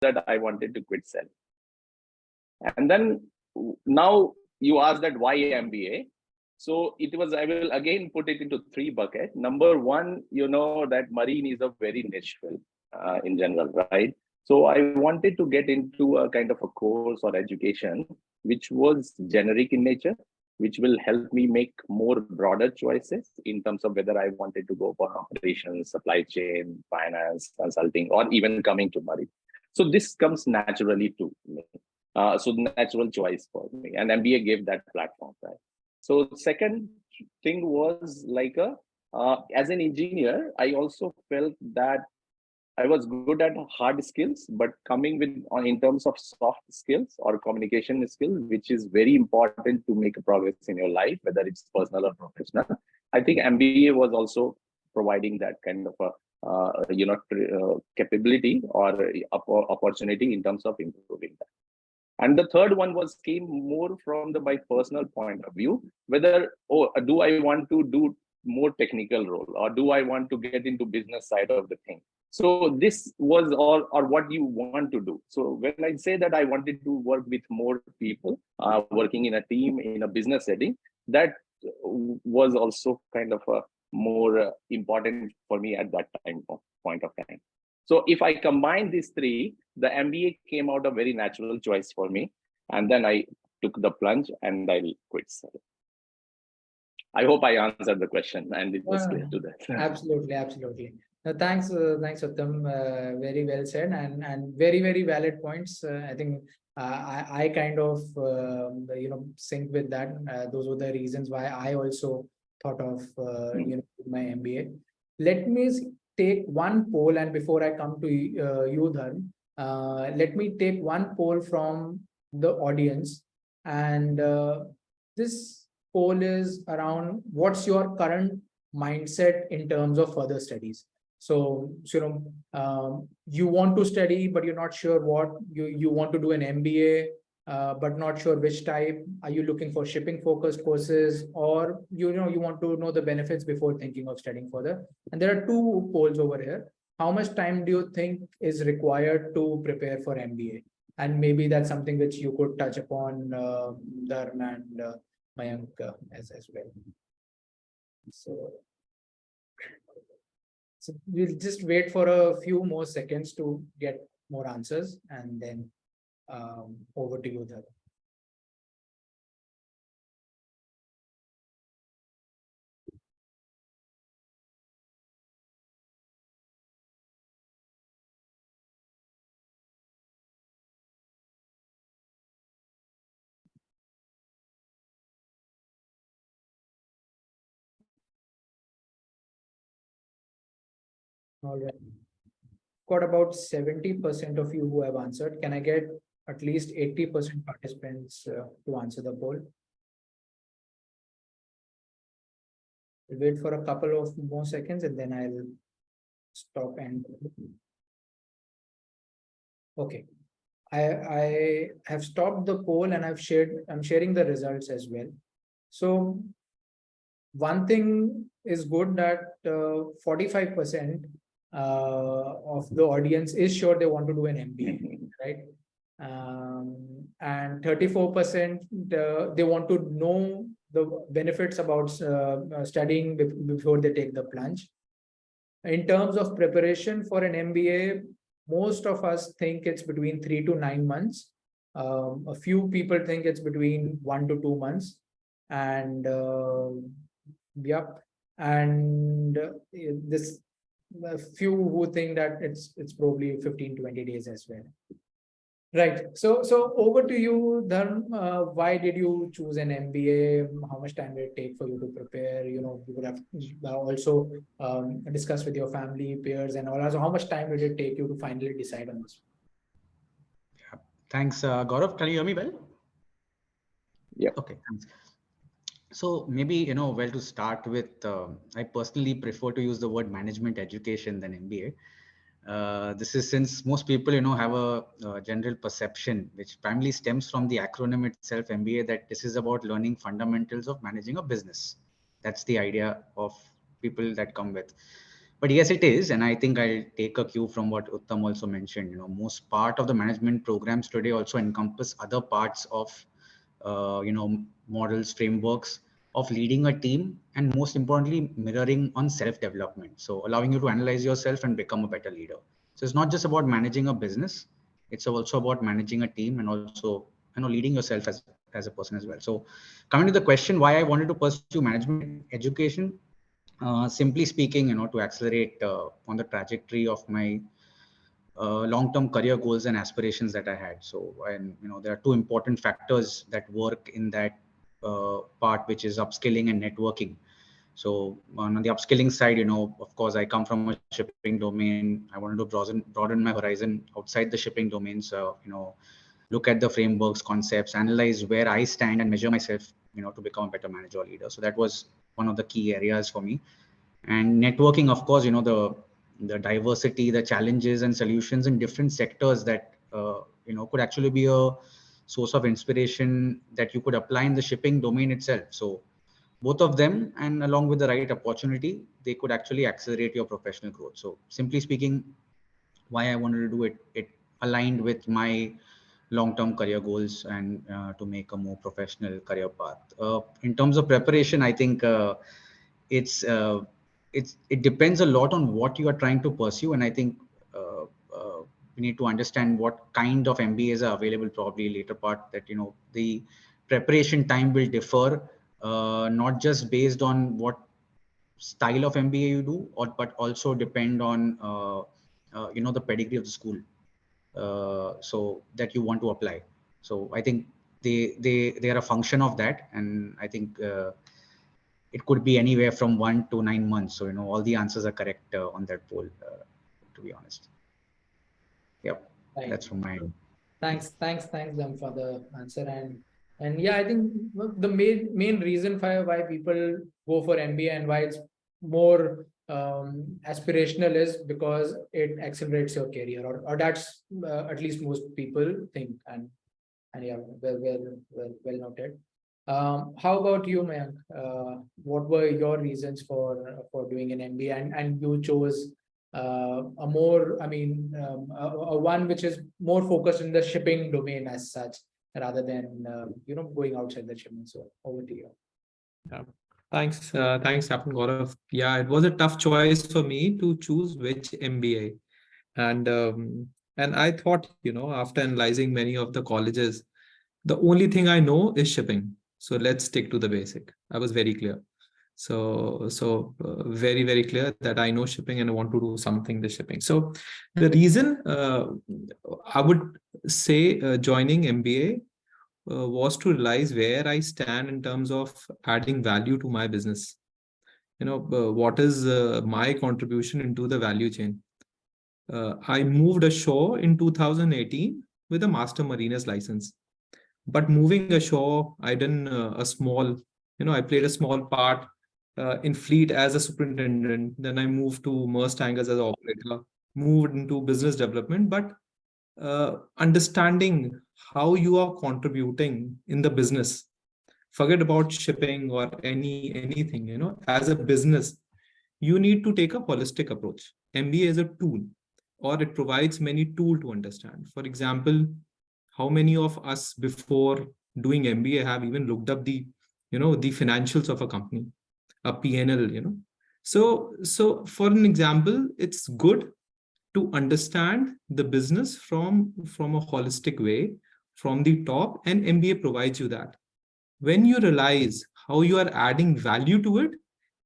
that I wanted to quit cell. And then now you ask that why MBA. So it was, I will again put it into three buckets. Number one, that marine is a very niche field in general, right? So I wanted to get into a kind of a course or education which was generic in nature, which will help me make more broader choices in terms of whether I wanted to go for operations, supply chain, finance, consulting, or even coming to marine. So this comes naturally to me. So natural choice for me, and MBA gave that platform, right? So second thing was like as an engineer, I also felt that I was good at hard skills, but coming with in terms of soft skills or communication skills, which is very important to make a progress in your life, whether it's personal or professional. I think MBA was also providing that kind of a capability or opportunity in terms of improving that. And the third one came more from my personal point of view, whether do I want to do more technical role or do I want to get into business side of the thing. So this was all or what you want to do. So when I say that I wanted to work with more people, working in a team in a business setting, that was also kind of a more important for me at that point of time. So if I combine these three, the MBA came out a very natural choice for me. And then I took the plunge and I quit. I hope I answered the question and it was clear to that. Absolutely, absolutely. Thanks, Uttam. Very well said and very, very valid points. I think I kind of sync with that. Those were the reasons why I also thought of my MBA. Let me take one poll, and before I come to you, Dharm, let me take one poll from the audience, and this poll is around what's your current mindset in terms of further studies. So you want to study, but you're not sure what you want to do an MBA, but not sure which type. Are you looking for shipping focused courses, or you want to know the benefits before thinking of studying further? And there are two polls over here. How much time do you think is required to prepare for MBA? And maybe that's something which you could touch upon, Dharm and Mayank as well. So we'll just wait for a few more seconds to get more answers, and then over to you, Dharm. All right. Got about 70% of you who have answered. Can I get at least 80% participants to answer the poll? We'll wait for a couple of more seconds and then I'll stop and okay. I have stopped the poll and I'm sharing the results as well. So one thing is good that 45% of the audience is sure they want to do an MBA, right? And 34% they want to know the benefits about studying before they take the plunge. In terms of preparation for an MBA, most of us think it's between 3 to 9 months. A few people think it's between 1 to 2 months. And yep. And this a few who think that it's probably 15-20 days as well. Right. So over to you, Dharm. Why did you choose an MBA? How much time did it take for you to prepare? You would have also discussed with your family, peers, and all. So how much time did it take you to finally decide on this? Yeah. Thanks, Gaurav. Can you hear me well? Yeah. Okay. Thanks. So maybe, well, to start with, I personally prefer to use the word management education than MBA. This is since most people, have a general perception, which primarily stems from the acronym itself, MBA, that this is about learning fundamentals of managing a business. That's the idea of people that come with. But yes, it is. And I think I'll take a cue from what Uttam also mentioned. Most part of the management programs today also encompass other parts of, models, frameworks of leading a team, and most importantly, mirroring on self-development. So allowing you to analyze yourself and become a better leader. So it's not just about managing a business. It's also about managing a team and also, leading yourself as a person as well. So coming to the question, why I wanted to pursue management education, simply speaking, to accelerate on the trajectory of my long-term career goals and aspirations that I had. So, and there are two important factors that work in that part, which is upskilling and networking. So on the upskilling side, of course, I come from a shipping domain. I wanted to broaden my horizon outside the shipping domain. So, look at the frameworks, concepts, analyze where I stand and measure myself, to become a better manager or leader. So that was one of the key areas for me. And networking, of course, the diversity, the challenges and solutions in different sectors that, could actually be a source of inspiration that you could apply in the shipping domain itself. So both of them, and along with the right opportunity, they could actually accelerate your professional growth. So simply speaking, why I wanted to do it, it aligned with my long-term career goals and to make a more professional career path. In terms of preparation, I think it's uh, it depends a lot on what you are trying to pursue, and I think uh, uh, we need to understand what kind of MBAs are available. Probably later part that the preparation time will differ, not just based on what style of MBA you do, but also depend on the pedigree of the school, so that you want to apply. So I think they are a function of that, and I think it could be anywhere from 1 to 9 months. So all the answers are correct on that poll. To be honest, yep, Right. that's from my end. Thanks them for the answer. And yeah, I think the main reason why people go for MBA and why it's more aspirational is because it accelerates your career, or that's at least most people think. And yeah, well noted. How about you, Mayank? What were your reasons for doing an MBA, and you chose a more, I mean, a one which is more focused in the shipping domain as such, rather than going outside the shipping. So over to you. Yeah. Thanks, Captain Gaurav. Yeah, it was a tough choice for me to choose which MBA. And I thought, after analyzing many of the colleges, the only thing I know is shipping. So let's stick to the basic. I was very clear. So very, very clear that I know shipping and I want to do something in the shipping. So the reason I would say joining MBA was to realize where I stand in terms of adding value to my business. What is my contribution into the value chain. I moved ashore in 2018 with a master mariner's license. But moving ashore, I done I played a small part in fleet as a superintendent. Then I moved to Maersk Tankers as an operator, moved into business development. But understanding how you are contributing in the business, forget about shipping or anything, as a business, you need to take a holistic approach. MBA is a tool, or it provides many tools to understand. For example, how many of us before doing MBA have even looked up the financials of a company, a PNL. So for an example, it's good to understand the business from a holistic way, from the top, and MBA provides you that. When you realize how you are adding value to it,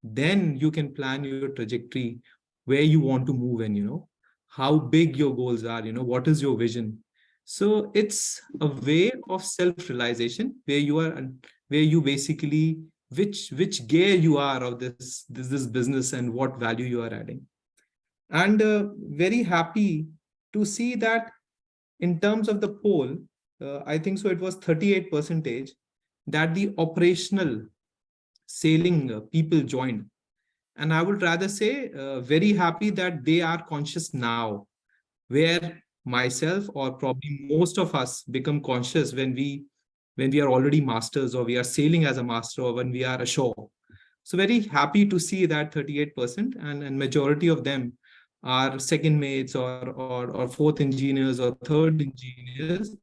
then you can plan your trajectory, where you want to move, and how big your goals are, what is your vision. So it's a way of self-realization, where you basically which gear you are of this business and what value you are adding. And very happy to see that in terms of the poll, I think so it was 38% that the operational sailing people joined. And I would rather say very happy that they are conscious now, where myself or probably most of us become conscious when we are already masters, or we are sailing as a master, or when we are ashore. So very happy to see that 38% and majority of them are second mates or fourth engineers or third engineers.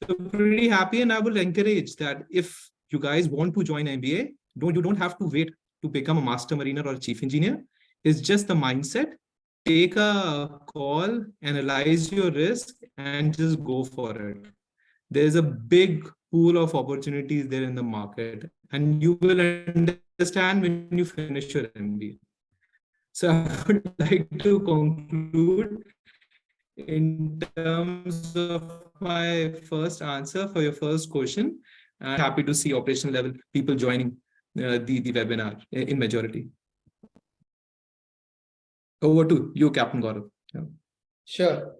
So pretty happy, and I will encourage that if you guys want to join MBA, you don't have to wait to become a master mariner or a chief engineer. It's just the mindset. Take a call, analyze your risk, and just go for it. There's a big pool of opportunities there in the market, and you will understand when you finish your MBA. So I would like to conclude in terms of my first answer for your first question. I'm happy to see operational level people joining the webinar in majority. Over to you, Captain Gaurav. Yeah. Sure.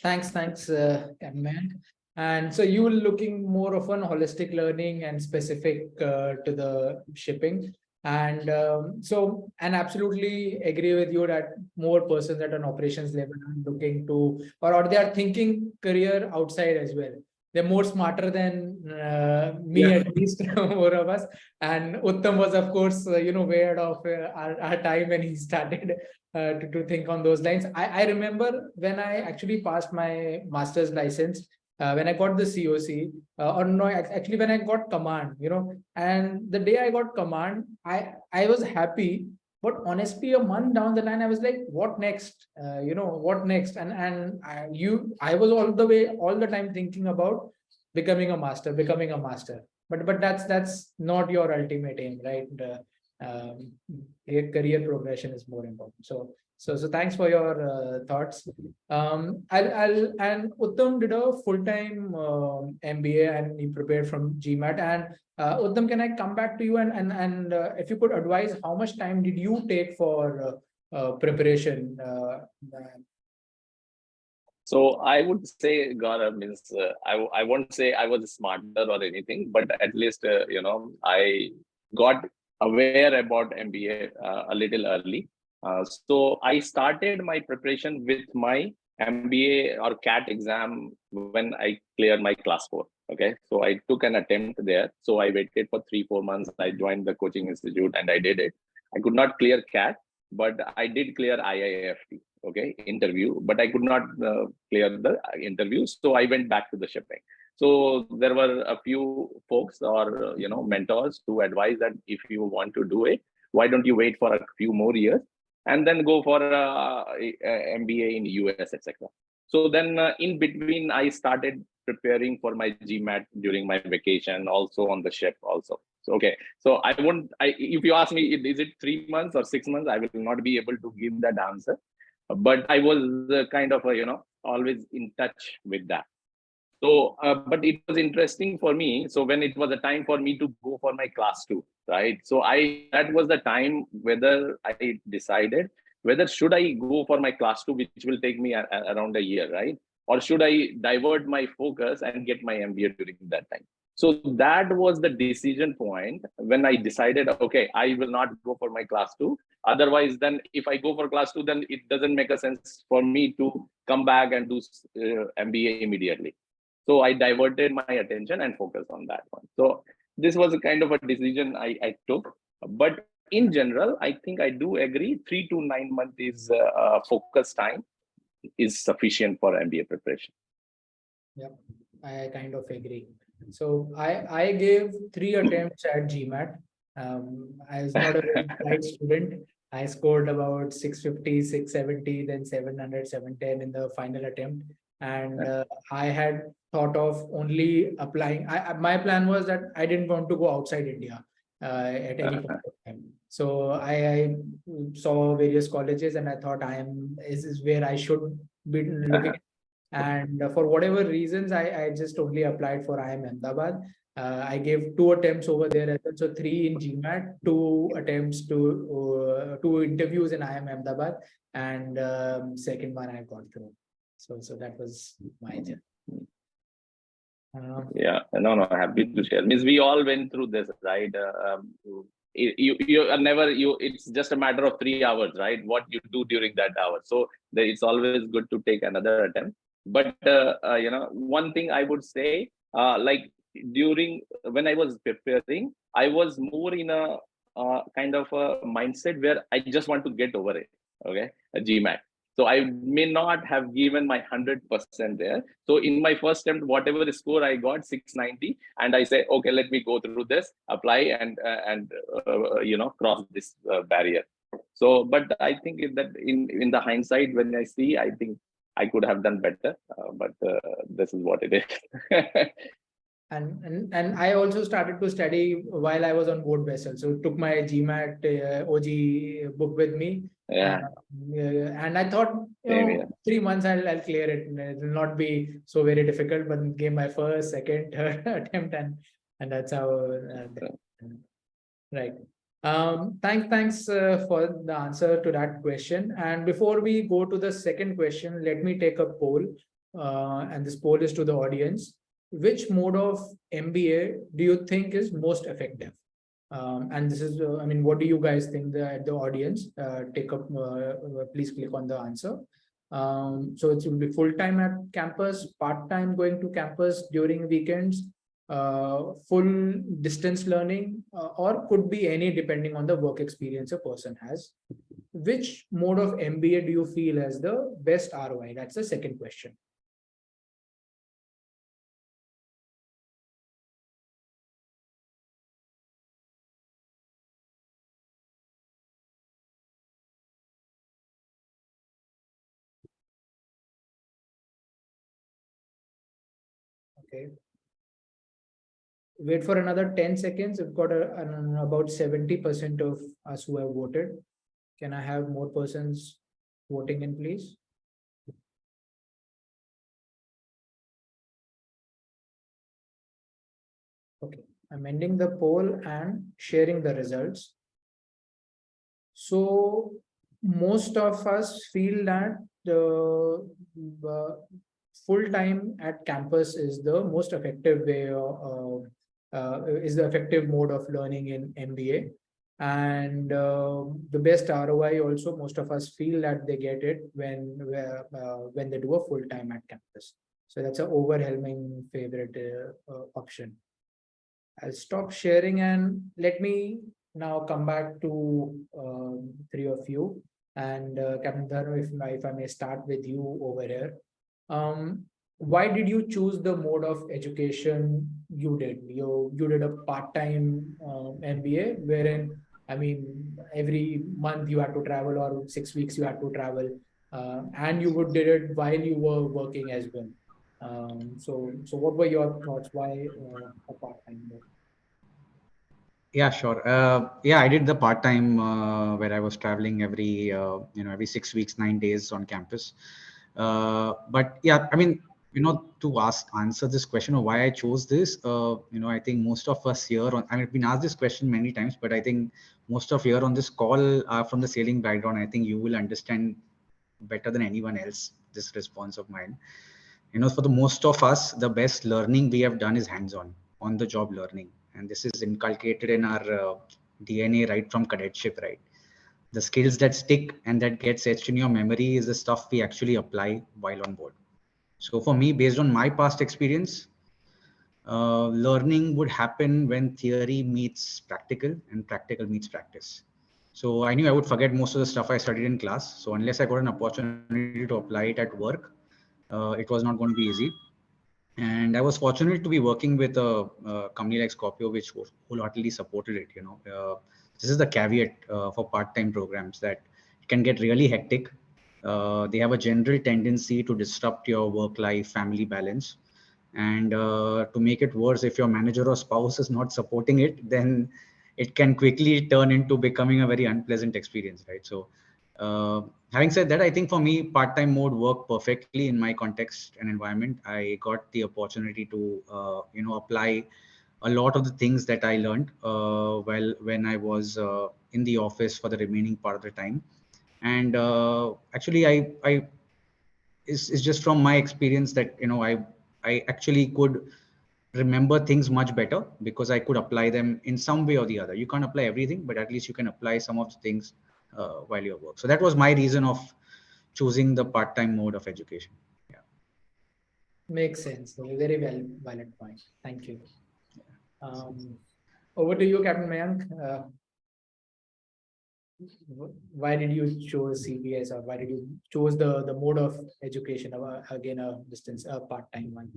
Thanks, Captain. And so you were looking more of an holistic learning and specific to the shipping. And and absolutely agree with you that more persons at an operations level are looking to, or they are thinking career outside as well. They're more smarter than me, at least, more of us. And Uttam was, of course, way ahead of our time when he started to think on those lines. I remember when I actually passed my master's license, when I got the COC, or no, actually when I got command, and the day I got command, I was happy. But honestly, a month down the line, I was like, what next? What next? And I was all the time thinking about becoming a master. But that's not your ultimate aim, right? Career progression is more important. So thanks for your thoughts. And Uttam did a full-time MBA and he prepared from GMAT. And Uttam, can I come back to you and if you could advise, how much time did you take for preparation? So I would say, Gaurav, means I won't say I was smarter or anything, but at least I got aware about MBA a little early. So I started my preparation with my MBA or CAT exam when I cleared my class 4. Okay, so I took an attempt there. So I waited for 3-4 months. I joined the coaching institute and I did it. I could not clear CAT, but I did clear IIFT. Okay, interview, but I could not clear the interview. So I went back to the shipping. So there were a few folks or mentors who advised that if you want to do it, why don't you wait for a few more years and then go for a MBA in US, etc. So then in between, I started preparing for my GMAT during my vacation, also on the ship also. So, okay, so if you ask me, is it 3 months or 6 months, I will not be able to give that answer. But I was kind of always in touch with that. So but it was interesting for me. So when it was a time for me to go for my class 2, right, so that was the time whether I decided whether should I go for my class 2, which will take me around a year, right, or should I divert my focus and get my MBA during that time. So that was the decision point when I decided, okay, I will not go for my class 2. Otherwise, then if I go for class 2, then it doesn't make a sense for me to come back and do MBA immediately. So I diverted my attention and focused on that one. So this was a kind of a decision I took. But in general, I think I do agree 3 to 9 months is focus time is sufficient for MBA preparation. Yeah, I kind of agree. So I gave 3 attempts at GMAT. I was not a very bright student. I scored about 650, 670, then 700, 710 in the final attempt. And I had thought of only applying. My plan was that I didn't want to go outside India at any point of time. So I saw various colleges and I thought this is where I should be looking at. And for whatever reasons, I just only applied for IIM Ahmedabad. I gave 2 attempts over there, so 3 in GMAT, 2 attempts to 2 interviews in IIM Ahmedabad, and second one I got through. So that was my journey. Yeah, no, happy to share. Means we all went through this, right? You are never it's just a matter of 3 hours, right? What you do during that hour. So it's always good to take another attempt. But one thing I would say, like during when I was preparing, I was more in a kind of a mindset where I just want to get over it. Okay, a GMAT. So I may not have given my 100% there. So in my first attempt, whatever the score I got, 690, and I say, okay, let me go through this, apply, and cross this barrier. So, but I think that in the hindsight, when I see, I think I could have done better. But this is what it is. And I also started to study while I was on board vessel. So took my GMAT OG book with me. Yeah. And I thought, 3 months I'll clear it. It will not be so very difficult. But gave my first, second, third attempt, and that's how. Right. Thanks for the answer to that question. And before we go to the second question, let me take a poll. And this poll is to the audience. Which mode of MBA do you think is most effective? And this is, what do you guys think, the audience? Please click on the answer. So it will be full-time at campus, part-time going to campus during weekends, full distance learning, or could be any depending on the work experience a person has. Which mode of MBA do you feel has the best ROI? That's the second question. Okay. Wait for another 10 seconds. We've got about 70% of us who have voted. Can I have more persons voting in, please? Okay, I'm ending the poll and sharing the results. So most of us feel that the full-time at campus is the most effective way, is the effective mode of learning in MBA. And the best ROI also, most of us feel that they get it when they do a full-time at campus. So that's an overwhelming favorite option. I'll stop sharing and let me now come back to three of you. And Captain Dharma, if I may start with you over here. Why did you choose the mode of education you did? You did a part-time MBA, wherein, every month you had to travel, or 6 weeks you had to travel, and you did it while you were working as well. So what were your thoughts? Why a part-time mode? Yeah, sure. Yeah, I did the part-time where I was traveling every 6 weeks, 9 days on campus. But yeah, to answer this question of why I chose this, I think most of us here I've been asked this question many times, but I think most of here on this call are from the sailing background. I think you will understand better than anyone else this response of mine. For the most of us, the best learning we have done is on the job learning. And this is inculcated in our DNA right from cadetship, right? The skills that stick and that gets etched in your memory is the stuff we actually apply while on board. So for me, based on my past experience, learning would happen when theory meets practical and practical meets practice. So I knew I would forget most of the stuff I studied in class. So unless I got an opportunity to apply it at work, it was not going to be easy. And I was fortunate to be working with a company like Scorpio, which wholeheartedly supported it. This is the caveat for part-time programs, that it can get really hectic. They have a general tendency to disrupt your work-life, family balance. And to make it worse, if your manager or spouse is not supporting it, then it can quickly turn into becoming a very unpleasant experience, right? So having said that, I think for me, part-time mode worked perfectly in my context and environment. I got the opportunity to, apply a lot of the things that I learned when I was in the office for the remaining part of the time. And actually, it's just from my experience that, I actually could remember things much better because I could apply them in some way or the other. You can't apply everything, but at least you can apply some of the things while you're work. So that was my reason of choosing the part-time mode of education. Yeah. Makes sense. A very valid point. Thank you. Over to you, Captain Mayank. why did you choose CBS, or why did you choose the mode of education, again a distance, a part-time one?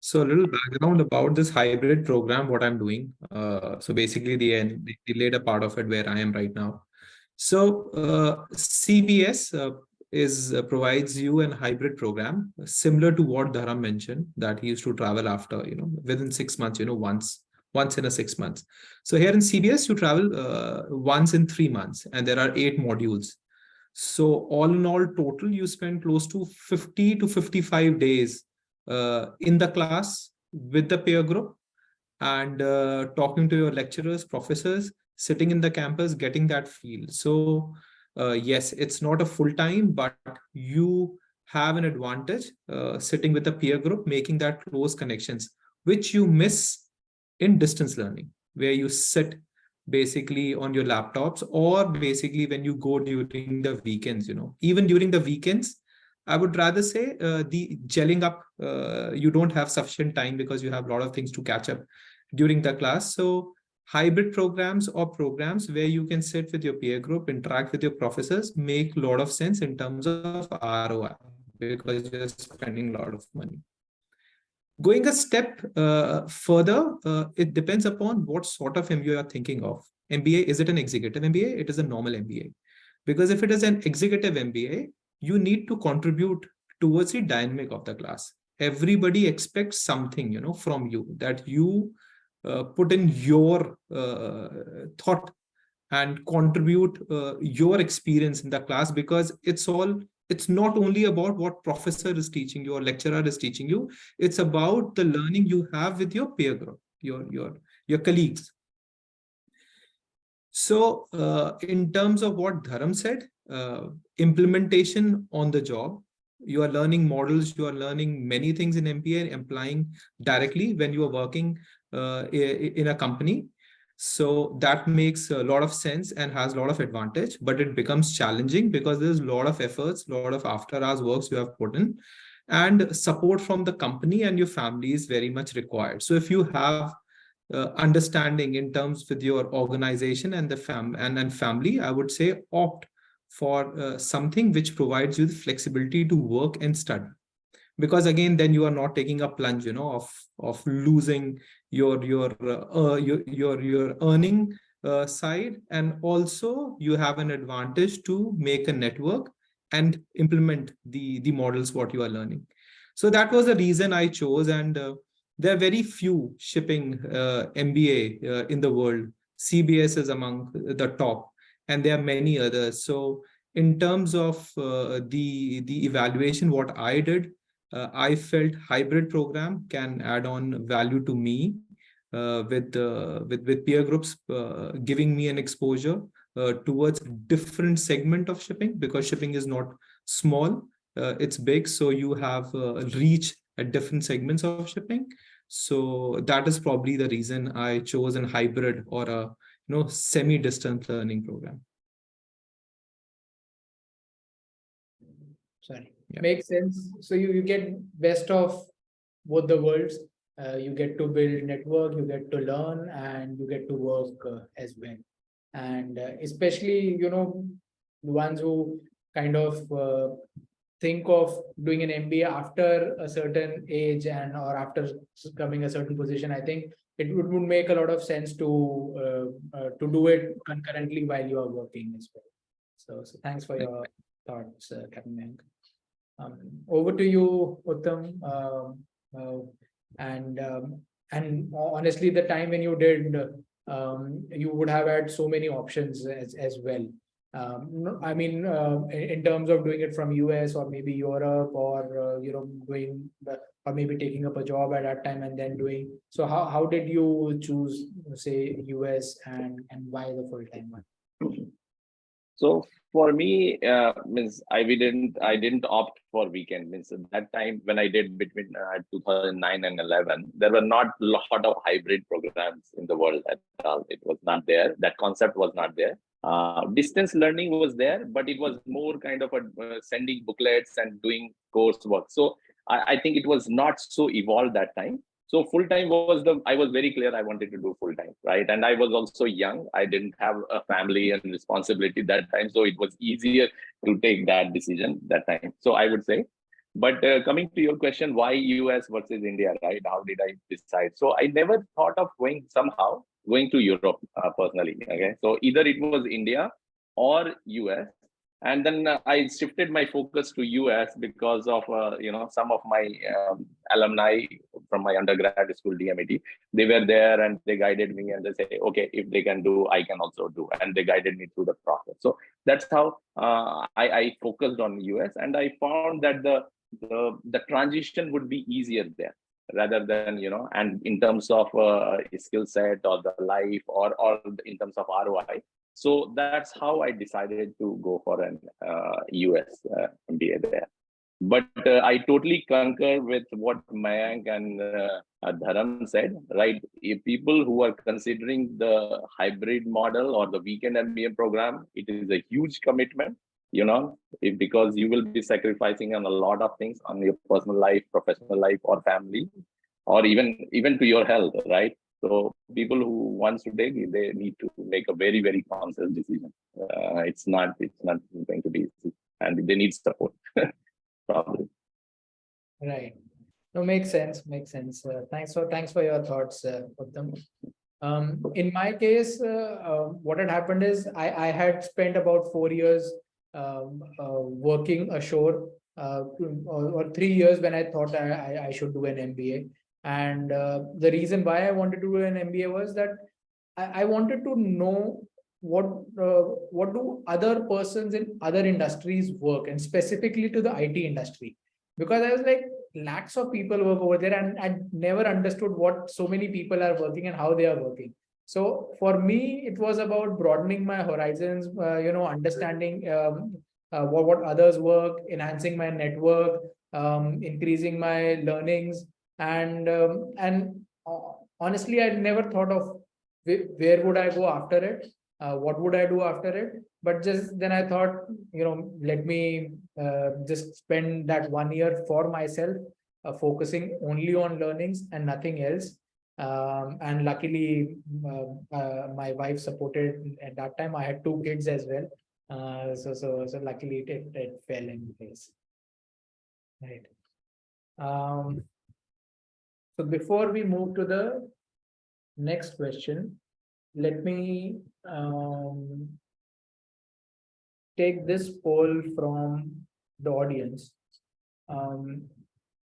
So a little background about this hybrid program, what I'm doing. So basically they laid a part of it where I am right now. So CBS is provides you an hybrid program similar to what Dharam mentioned, that he used to travel after, within 6 months, once in a 6 months. So here in CBS, you travel once in 3 months, and there are 8 modules. So all in all, total, you spend close to 50 to 55 days in the class with the peer group, and talking to your lecturers, professors, sitting in the campus, getting that feel. So yes, it's not a full time, but you have an advantage sitting with a peer group, making that close connections, which you miss in distance learning, where you sit basically on your laptops, or basically when you go during the weekends. Even during the weekends, I would rather say the gelling up, you don't have sufficient time because you have a lot of things to catch up during the class. So hybrid programs, or programs where you can sit with your peer group, interact with your professors, make a lot of sense in terms of ROI, because you're spending a lot of money. Going a step further, it depends upon what sort of MBA you are thinking of. MBA, is it an executive MBA? It is a normal MBA. Because if it is an executive MBA, you need to contribute towards the dynamic of the class. Everybody expects something, from you, that you put in your thought and contribute your experience in the class, because it's not only about what professor is teaching you or lecturer is teaching you. It's about the learning you have with your peer group, your colleagues. So in terms of what Dharam said, implementation on the job, you are learning models, you are learning many things in MBA, applying directly when you are working in a company. So that makes a lot of sense and has a lot of advantage, but it becomes challenging because there's a lot of efforts, a lot of after hours works you have put in, and support from the company and your family is very much required. So if you have understanding in terms with your organization and the family, I would say opt for something which provides you the flexibility to work and study. Because again, then you are not taking a plunge, of losing your earning side, and also you have an advantage to make a network and implement the models what you are learning. So that was the reason I chose, and there are very few shipping MBA in the world. CBS is among the top, and there are many others. So in terms of the evaluation, what I did, I felt hybrid program can add on value to me with peer groups giving me an exposure towards different segment of shipping, because shipping is not small, it's big. So you have reach at different segments of shipping. So that is probably the reason I chose a hybrid or a semi-distant learning program. Sorry. Yeah. Makes sense. So you get best of both the worlds. You get to build network, you get to learn, and you get to work as well. And especially, the ones who kind of think of doing an MBA after a certain age or after coming a certain position, I think it would make a lot of sense to do it concurrently while you are working as well. So thanks for your thoughts, Captain Mayank. Over to you, Uttam. And honestly, the time when you did, you would have had so many options as well. I mean, in terms of doing it from US or maybe Europe, or doing or maybe taking up a job at that time and then doing. So how did you choose, say, US, and why the full-time one? So for me, means I didn't opt for weekend. Means at that time when I did between 2009 and 11, there were not a lot of hybrid programs in the world at all. It was not there. That concept was not there. Distance learning was there, but it was more kind of a sending booklets and doing coursework. So I think it was not so evolved that time. So full time was I was very clear I wanted to do full time, right? And I was also young. I didn't have a family and responsibility that time, so it was easier to take that decision that time. So I would say, but coming to your question, why US versus India, right? How did I decide? So I never thought of going to Europe personally. Okay, so either it was India or US, and then I shifted my focus to US because of some of my alumni from my undergrad school DMIT. They were there and they guided me, and they say, okay, if they can do, I can also do, and they guided me through the process. So that's how I focused on US, and I found that the transition would be easier there rather than and in terms of skill set or the life or in terms of ROI. So that's how I decided to go for an US MBA there. But I totally concur with what Mayank and Dharam said, right? If people who are considering the hybrid model or the weekend MBA program, it is a huge commitment, because you will be sacrificing on a lot of things on your personal life, professional life, or family, or even to your health, right? So people who wants to take it, they need to make a very, very conscious decision. It's not going to be easy, and they need support. Probably. Right. No, makes sense. Makes sense. Thanks for your thoughts, Uttam. In my case, what had happened is I had spent about 4 years working ashore, or 3 years when I thought I should do an MBA. And the reason why I wanted to do an MBA was that I wanted to know what do other persons in other industries work, and specifically to the IT industry, because I was like, lakhs of people work over there, and I never understood what so many people are working and how they are working. So for me, it was about broadening my horizons, understanding what others work, enhancing my network, increasing my learnings, and honestly, I never thought of where would I go after it, what would I do after it. But just then I thought, let me just spend that 1 year for myself, focusing only on learnings and nothing else. And luckily, my wife supported at that time. I had 2 kids as well. So luckily it fell in place. Right. So before we move to the next question, let me take this poll from the audience.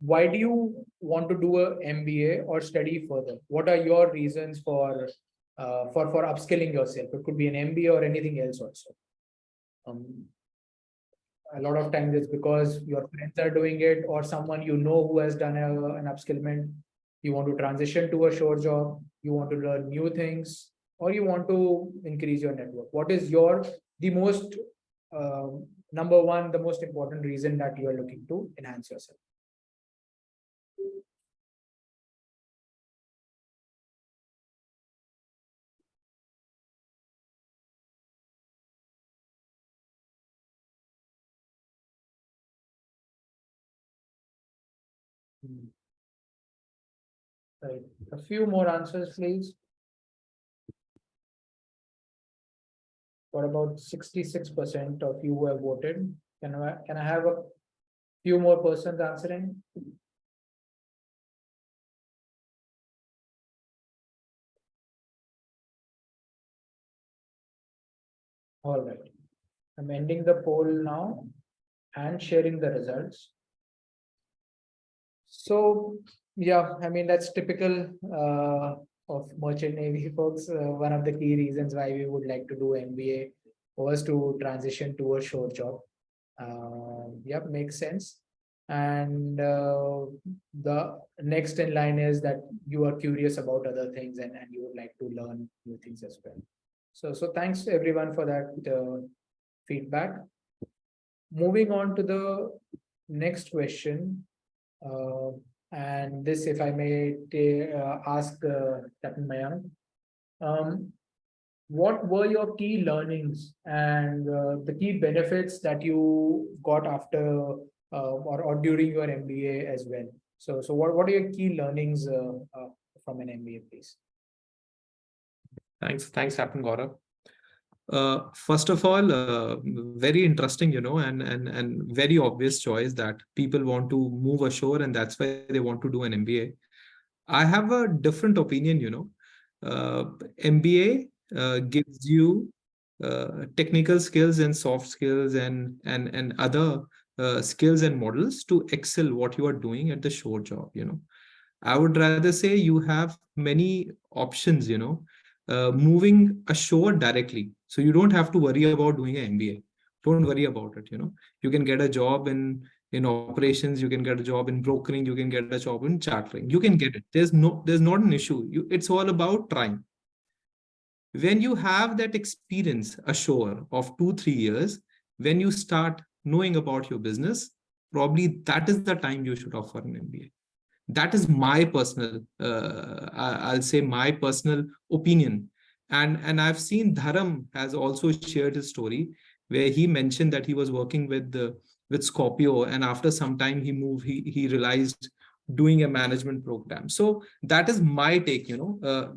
Why do you want to do a MBA or study further? What are your reasons for upskilling yourself? It could be an MBA or anything else also. A lot of times it's because your friends are doing it, or someone who has done an upskillment. You want to transition to a short job, you want to learn new things, or you want to increase your network. What is the most number one, the most important reason that you are looking to enhance yourself? Right. A few more answers, please. What about 66% of you who have voted? Can I have a few more persons answering? All right. I'm ending the poll now and sharing the results. So yeah, I mean, that's typical of merchant navy folks. One of the key reasons why we would like to do MBA was to transition to a short job. Yep, makes sense. And the next in line is that you are curious about other things, and you would like to learn new things as well. So thanks everyone for that feedback. Moving on to the next question. And this, if I may ask Captain Mayank, what were your key learnings and the key benefits that you got after or during your MBA as well? So what are your key learnings from an MBA, please? Thanks, Captain Gaurav. First of all, very interesting, and very obvious choice that people want to move ashore, and that's why they want to do an MBA. I have a different opinion, MBA gives you technical skills and soft skills and other skills and models to excel what you are doing at the shore job. I would rather say you have many options, moving ashore directly. So you don't have to worry about doing an MBA. Don't worry about it. You can get a job in operations, you can get a job in brokering, you can get a job in chartering. You can get it. There's not an issue. It's all about trying. When you have that experience ashore of 2-3 years, when you start knowing about your business, probably that is the time you should offer an MBA. That is my personal, I'll say my personal opinion. And I've seen Dharam has also shared his story where he mentioned that he was working with Scorpio, and after some time he moved, he realized doing a management program. So that is my take.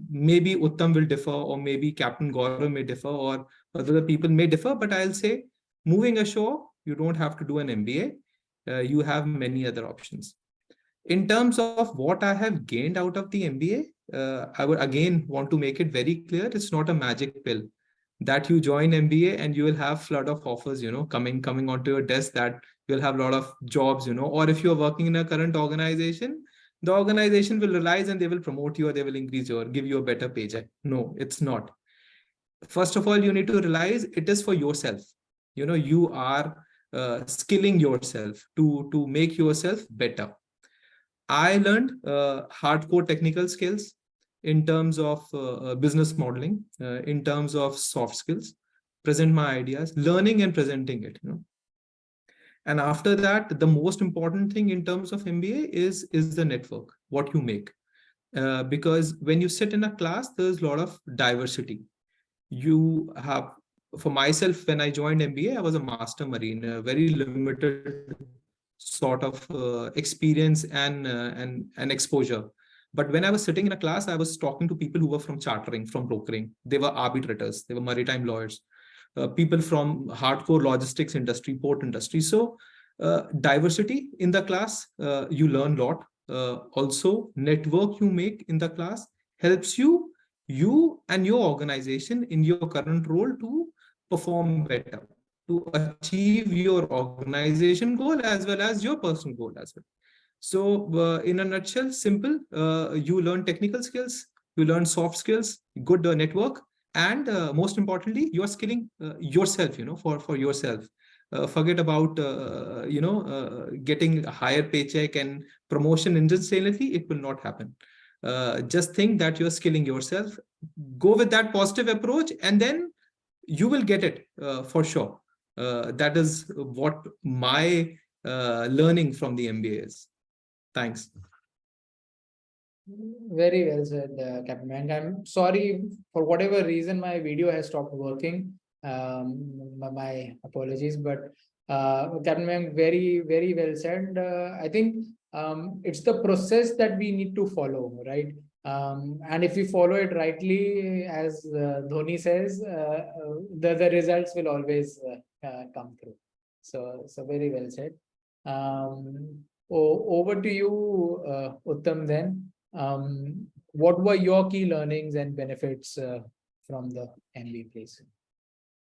Maybe Uttam will differ, or maybe Captain Gaurav may differ, or other people may differ, but I'll say moving ashore, you don't have to do an MBA. You have many other options. In terms of what I have gained out of the MBA, I would again want to make it very clear. It's not a magic pill that you join MBA and you will have flood of offers, coming onto your desk, that you'll have a lot of jobs, or if you're working in a current organization, the organization will realize and they will promote you, or they will give you a better paycheck. No, it's not. First of all, you need to realize it is for yourself. You are skilling yourself to make yourself better. I learned hardcore technical skills in terms of business modeling, in terms of soft skills, present my ideas, learning and presenting it. And after that, the most important thing in terms of MBA is the network, what you make. Because when you sit in a class, there's a lot of diversity. You have, for myself, when I joined MBA, I was a master marine, a very limited sort of experience and exposure. But when I was sitting in a class, I was talking to people who were from chartering, from brokering. They were arbitrators, they were maritime lawyers, people from hardcore logistics industry, port industry. So diversity in the class, you learn a lot. Also, network you make in the class helps you and your organization in your current role to perform better, to achieve your organization goal as well as your personal goal as well. So in a nutshell, simple, you learn technical skills, you learn soft skills, good network, and most importantly, you are skilling yourself, for yourself. Forget about, getting a higher paycheck and promotion instantly. It will not happen. Just think that you're skilling yourself. Go with that positive approach, and then you will get it for sure. That is what my learning from the MBA is. Thanks. Very well said, Captain Mayank. I'm sorry, for whatever reason, my video has stopped working. My apologies, but Captain Mayank, very, very well said. I think it's the process that we need to follow, right? And if we follow it rightly, as Dhoni says, the results will always come through. So very well said. Over to you, Uttam, then. What were your key learnings and benefits from the MBA, please?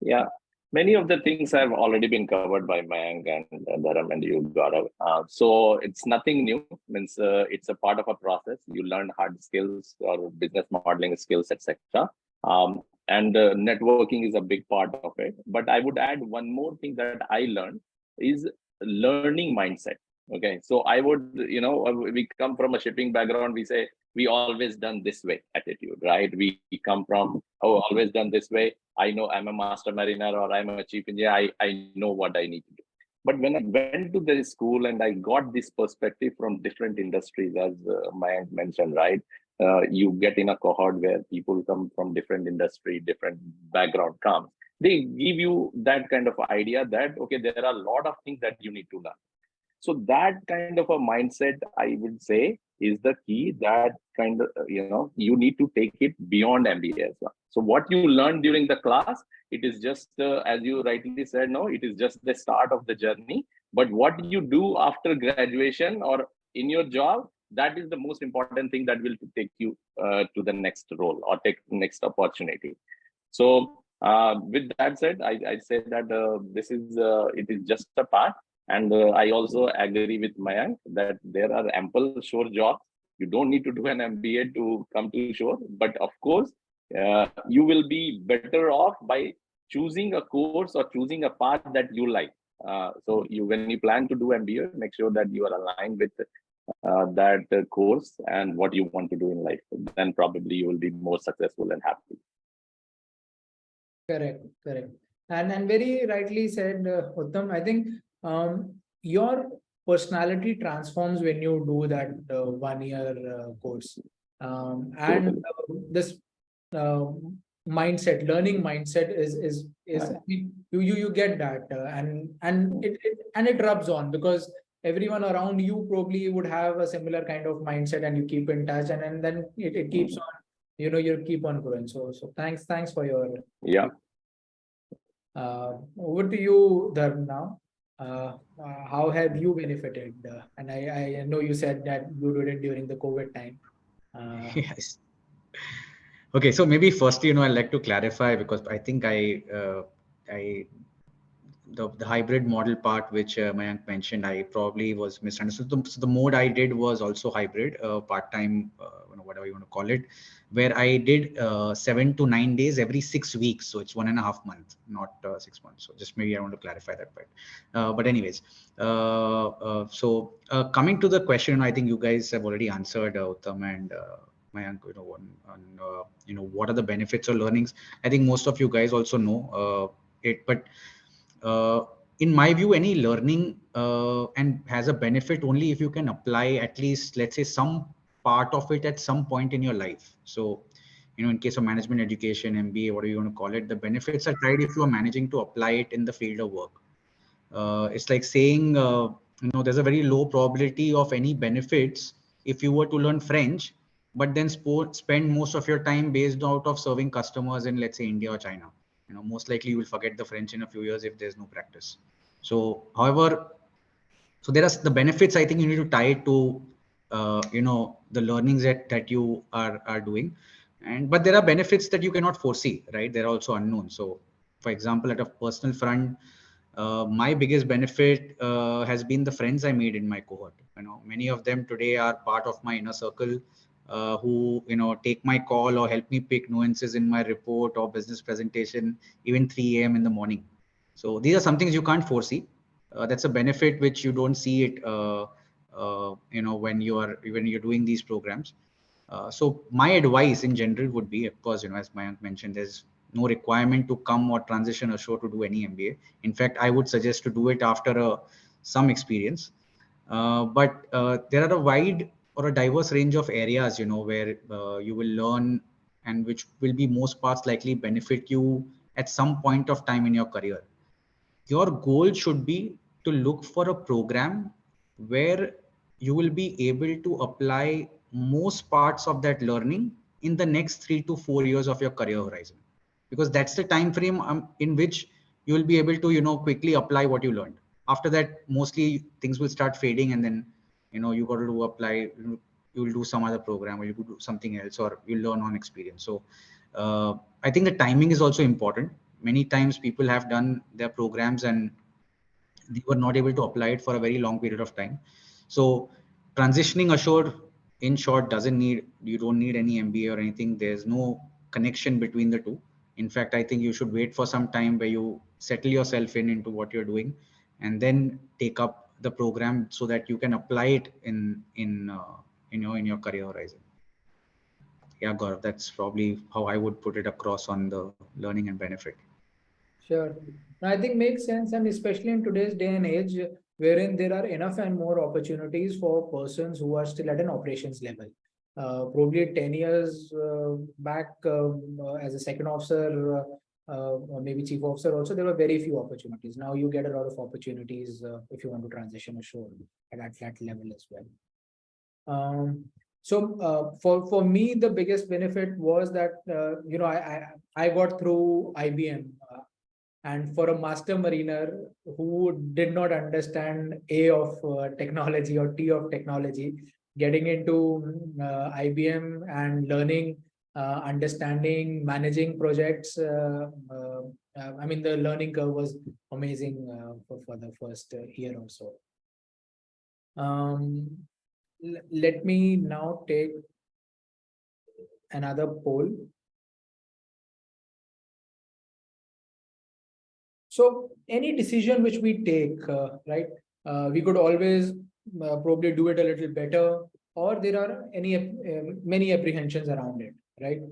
Yeah, many of the things have already been covered by Mayank and Dharam and you, Gaurav. So it's nothing new. Means it's a part of a process. You learn hard skills or business modeling skills, etc. And networking is a big part of it. But I would add one more thing that I learned is learning mindset. Okay, so I would, we come from a shipping background. We say we always done this way attitude, right? We come from, oh, always done this way. I know I'm a master mariner or I'm a chief engineer. I know what I need to do. But when I went to the school and I got this perspective from different industries, as Mayank mentioned, right? You get in a cohort where people come from different industry, different background comes. They give you that kind of idea that, okay, there are a lot of things that you need to learn. So that kind of a mindset, I would say, is the key. That kind of, you need to take it beyond MBA as well. So what you learn during the class, it is just, as you rightly said, no, it is just the start of the journey. But what you do after graduation or in your job, that is the most important thing that will take you to the next role or take next opportunity. So with that said, I say that this is it is just a part, and I also agree with Mayank that there are ample shore jobs. You don't need to do an MBA to come to shore, but of course, you will be better off by choosing a course or choosing a path that you like. So when you plan to do MBA, make sure that you are aligned with that course and what you want to do in life. Then probably you will be more successful and happy. Correct, correct. And very rightly said, Uttam. I think your personality transforms when you do that 1 year course. And this mindset, learning mindset is you get that, and it rubs on, because everyone around you probably would have a similar kind of mindset, and you keep in touch, and then it keeps on, you keep on growing. So thanks for your over to you, Dharm, now. How have you benefited? And I know you said that you did it during the COVID time. Yes. Okay, so maybe firstly, I'd like to clarify, because I think the hybrid model part, which Mayank mentioned, I probably was misunderstood. So the mode I did was also hybrid, part-time, whatever you want to call it, where I did 7 to 9 days every 6 weeks. So it's 1.5 months, not 6 months. So just maybe I want to clarify that part. But anyways, so coming to the question, I think you guys have already answered, Uttam and Mayank, on what are the benefits or learnings. I think most of you guys also know it, but in my view, any learning and has a benefit only if you can apply at least, let's say, some part of it at some point in your life. So, in case of management education, MBA, whatever you want to call it, the benefits are tied if you are managing to apply it in the field of work. It's like saying, there's a very low probability of any benefits if you were to learn French, but then spend most of your time based out of serving customers in, let's say, India or China. Most likely you will forget the French in a few years if there's no practice. So, however, so there are the benefits. I think you need to tie it to, the learnings that you are doing, but there are benefits that you cannot foresee, right? They're also unknown. So, for example, at a personal front, my biggest benefit has been the friends I made in my cohort. Many of them today are part of my inner circle, who take my call or help me pick nuances in my report or business presentation, even 3 a.m. in the morning. So these are some things you can't foresee. That's a benefit which you don't see it, when you're doing these programs. So my advice in general would be, of course, as Mayank mentioned, there's no requirement to come or transition ashore to do any MBA. In fact, I would suggest to do it after some experience. But there are a wide or a diverse range of areas, where you will learn, and which will be most parts likely benefit you at some point of time in your career. Your goal should be to look for a program where you will be able to apply most parts of that learning in the next 3 to 4 years of your career horizon, because that's the time frame in which you will be able to quickly apply what you learned. After that, mostly things will start fading, and then you got to apply, you will do some other program, or you could do something else, or you learn on experience. So I think the timing is also important. Many times people have done their programs and they were not able to apply it for a very long period of time. So transitioning ashore, in short, you don't need any MBA or anything. There's no connection between the two. In fact, I think you should wait for some time where you settle yourself into what you're doing, and then take up the program so that you can apply it in your career horizon. Yeah, Gaurav, that's probably how I would put it across on the learning and benefit. Sure. I think makes sense, and especially in today's day and age, wherein there are enough and more opportunities for persons who are still at an operations level. Probably 10 years back, as a second officer, or maybe chief officer also, there were very few opportunities. Now you get a lot of opportunities if you want to transition ashore at that level as well. For me, the biggest benefit was that I got through IBM, and for a master mariner who did not understand A of technology or T of technology, getting into IBM and learning, understanding, managing projects. I mean, the learning curve was amazing for the first year or so. Let me now take another poll. So any decision which we take, right, we could always probably do it a little better, or there are many apprehensions around it, right?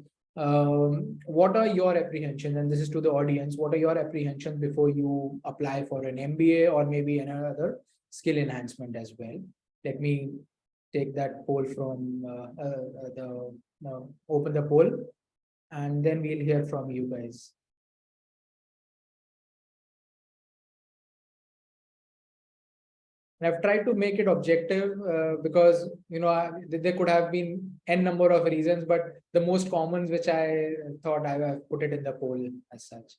What are your apprehensions? And this is to the audience. What are your apprehensions before you apply for an MBA or maybe another skill enhancement as well? Let me take that poll from open the poll, and then we'll hear from you guys. I've tried to make it objective because there could have been n number of reasons, but the most common which I thought I have put it in the poll as such.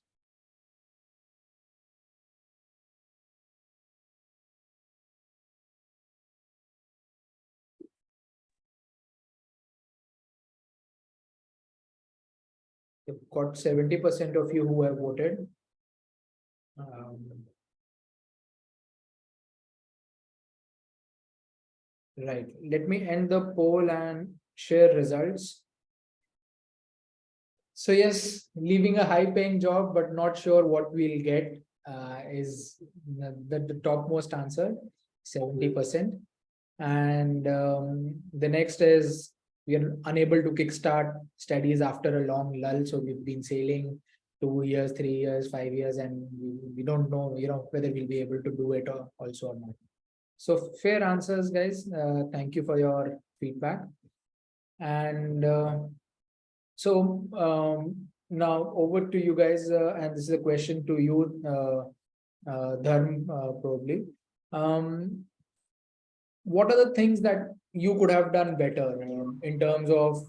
You've got 70% of you who have voted. Right. Let me end the poll and share results. So yes, leaving a high-paying job but not sure what we'll get is the topmost answer, 70%. And the next is we are unable to kickstart studies after a long lull. So we've been sailing 2 years, 3 years, 5 years, and we don't know, whether we'll be able to do it also or not. So fair answers, guys. Thank you for your feedback. And now over to you guys, and this is a question to you, Dharm, probably. What are the things that you could have done better in terms of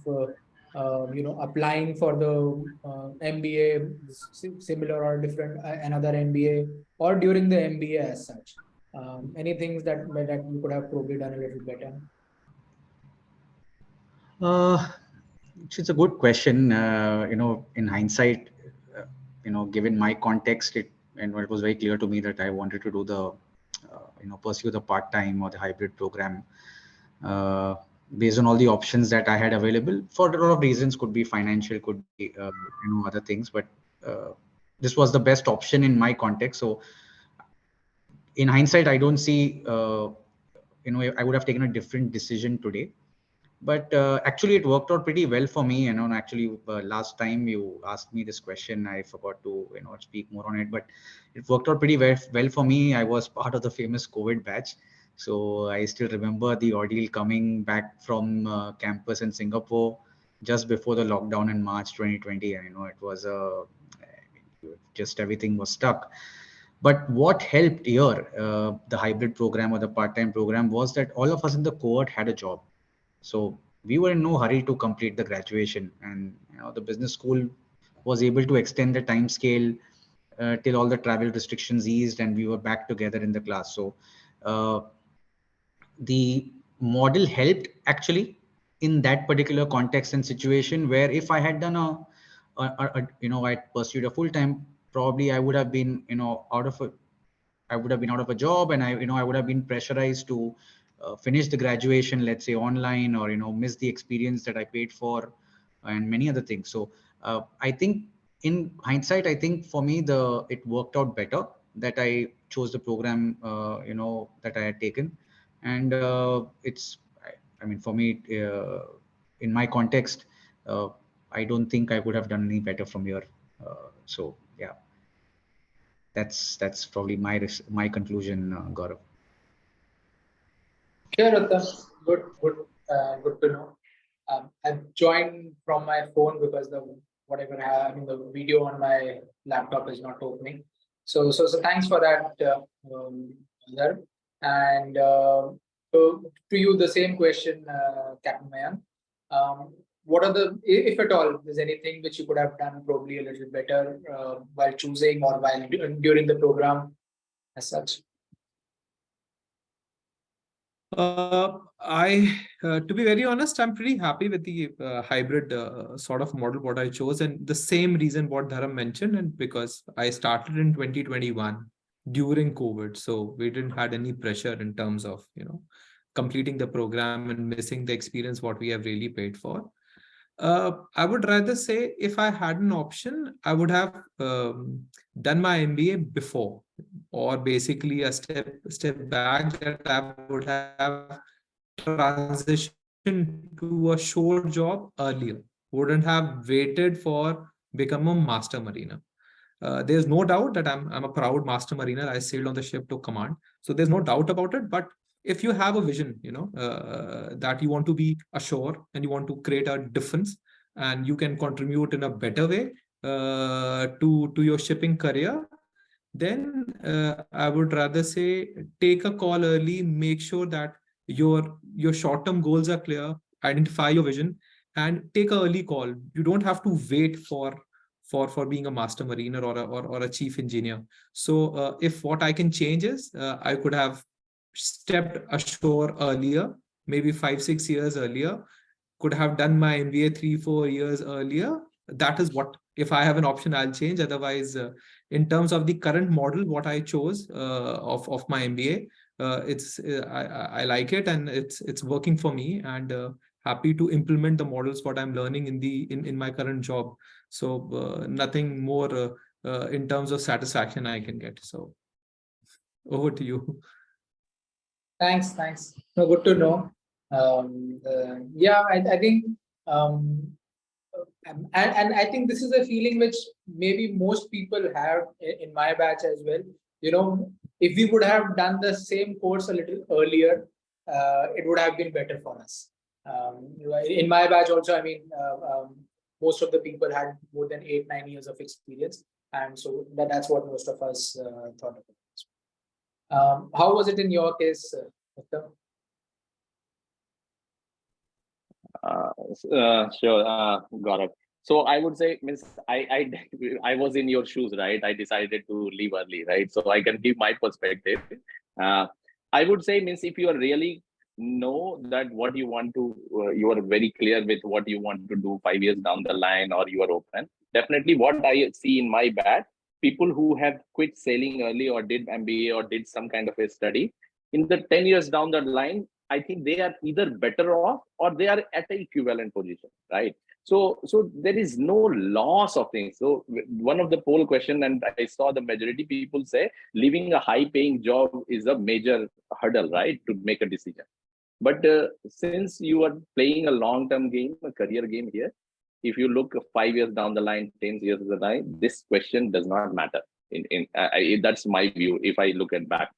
applying for the MBA, similar or different, another MBA, or during the MBA as such? Any things that you could have probably done a little better? It's a good question. In hindsight, given my context, it was very clear to me that I wanted to do the, pursue the part-time or the hybrid program based on all the options that I had available for a lot of reasons. Could be financial, could be other things, but this was the best option in my context. So in hindsight, I don't see, I would have taken a different decision today. But actually, it worked out pretty well for me. Actually, last time you asked me this question, I forgot to speak more on it. But it worked out pretty well for me. I was part of the famous COVID batch, so I still remember the ordeal coming back from campus in Singapore just before the lockdown in March 2020. And it was just everything was stuck. But what helped here, the hybrid program or the part-time program, was that all of us in the cohort had a job. So we were in no hurry to complete the graduation, and the business school was able to extend the time scale till all the travel restrictions eased and we were back together in the class. So the model helped actually in that particular context and situation, where if I had done I pursued a full-time, probably I would have been out of a job, and I would have been pressurized to finish the graduation, let's say online, or miss the experience that I paid for, and many other things. So I think in hindsight, I think for me it worked out better that I chose the program that I had taken, and for me, in my context, I don't think I would have done any better from here. So yeah, that's probably my conclusion, Gaurav. Sure, Uttam. Good to know. I've joined from my phone because the whatever. I mean, the video on my laptop is not opening. So thanks for that, Adar. And so to you, the same question, Captain Mayan. What are the, if at all, there's anything which you could have done probably a little better while choosing or while during the program as such? To be very honest, I'm pretty happy with the hybrid sort of model what I chose, and the same reason what Dharam mentioned, and because I started in 2021 during COVID, so we didn't had any pressure in terms of completing the program and missing the experience what we have really paid for. I would rather say if I had an option, I would have done my MBA before, or basically a step back, that I would have transitioned to a short job earlier. Wouldn't have waited for become a master mariner. There's no doubt that I'm a proud master mariner. I sailed on the ship to command, so there's no doubt about it. But if you have a vision, that you want to be ashore and you want to create a difference, and you can contribute in a better way to your shipping career, then I would rather say take a call early, make sure that your short-term goals are clear, identify your vision, and take an early call. You don't have to wait for being a master mariner or a chief engineer. So if what I can change is I could have stepped ashore earlier, maybe 5-6 years earlier, could have done my MBA 3-4 years earlier. That is what, if I have an option, I'll change. Otherwise, in terms of the current model, what I chose of my MBA, I like it, and it's working for me, and happy to implement the models what I'm learning in my current job. So nothing more in terms of satisfaction I can get. So over to you. Thanks. No, good to know. Yeah, I think, and I think this is a feeling which maybe most people have in my batch as well. If we would have done the same course a little earlier, it would have been better for us. In my batch also, I mean, most of the people had more than 8-9 years of experience, and so that's what most of us thought about. How was it in your case, Uttam? Sure, got it. So I would say, means I was in your shoes, right? I decided to leave early, right? So I can give my perspective. I would say, means if you are really know that what you want to, you are very clear with what you want to do 5 years down the line, or you are open. Definitely, what I see in my batch, people who have quit sailing early or did MBA or did some kind of a study, in the 10 years down the line, I think they are either better off or they are at an equivalent position, right? So there is no loss of things. So one of the poll question, and I saw the majority people say leaving a high paying job is a major hurdle, right, to make a decision. But since you are playing a long-term game, a career game here, if you look 5 years down the line, 10 years down the line, this question does not matter. That's my view if I look at back.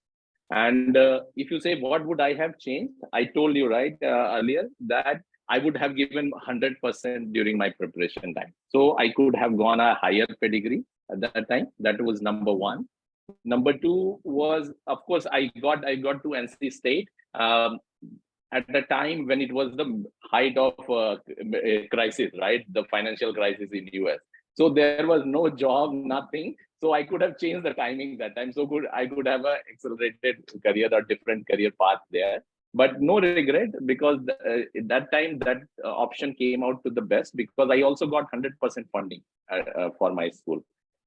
And if you say, what would I have changed? I told you, right, earlier that I would have given 100% during my preparation time. So I could have gone a higher pedigree at that time. That was number one. Number two was, of course, I got to NC State at the time when it was the height of crisis, right? The financial crisis in US. So there was no job, nothing. So I could have changed the timing that time. So I could have an accelerated career or different career path there. But no regret, because at that time that option came out to the best, because I also got 100% funding for my school.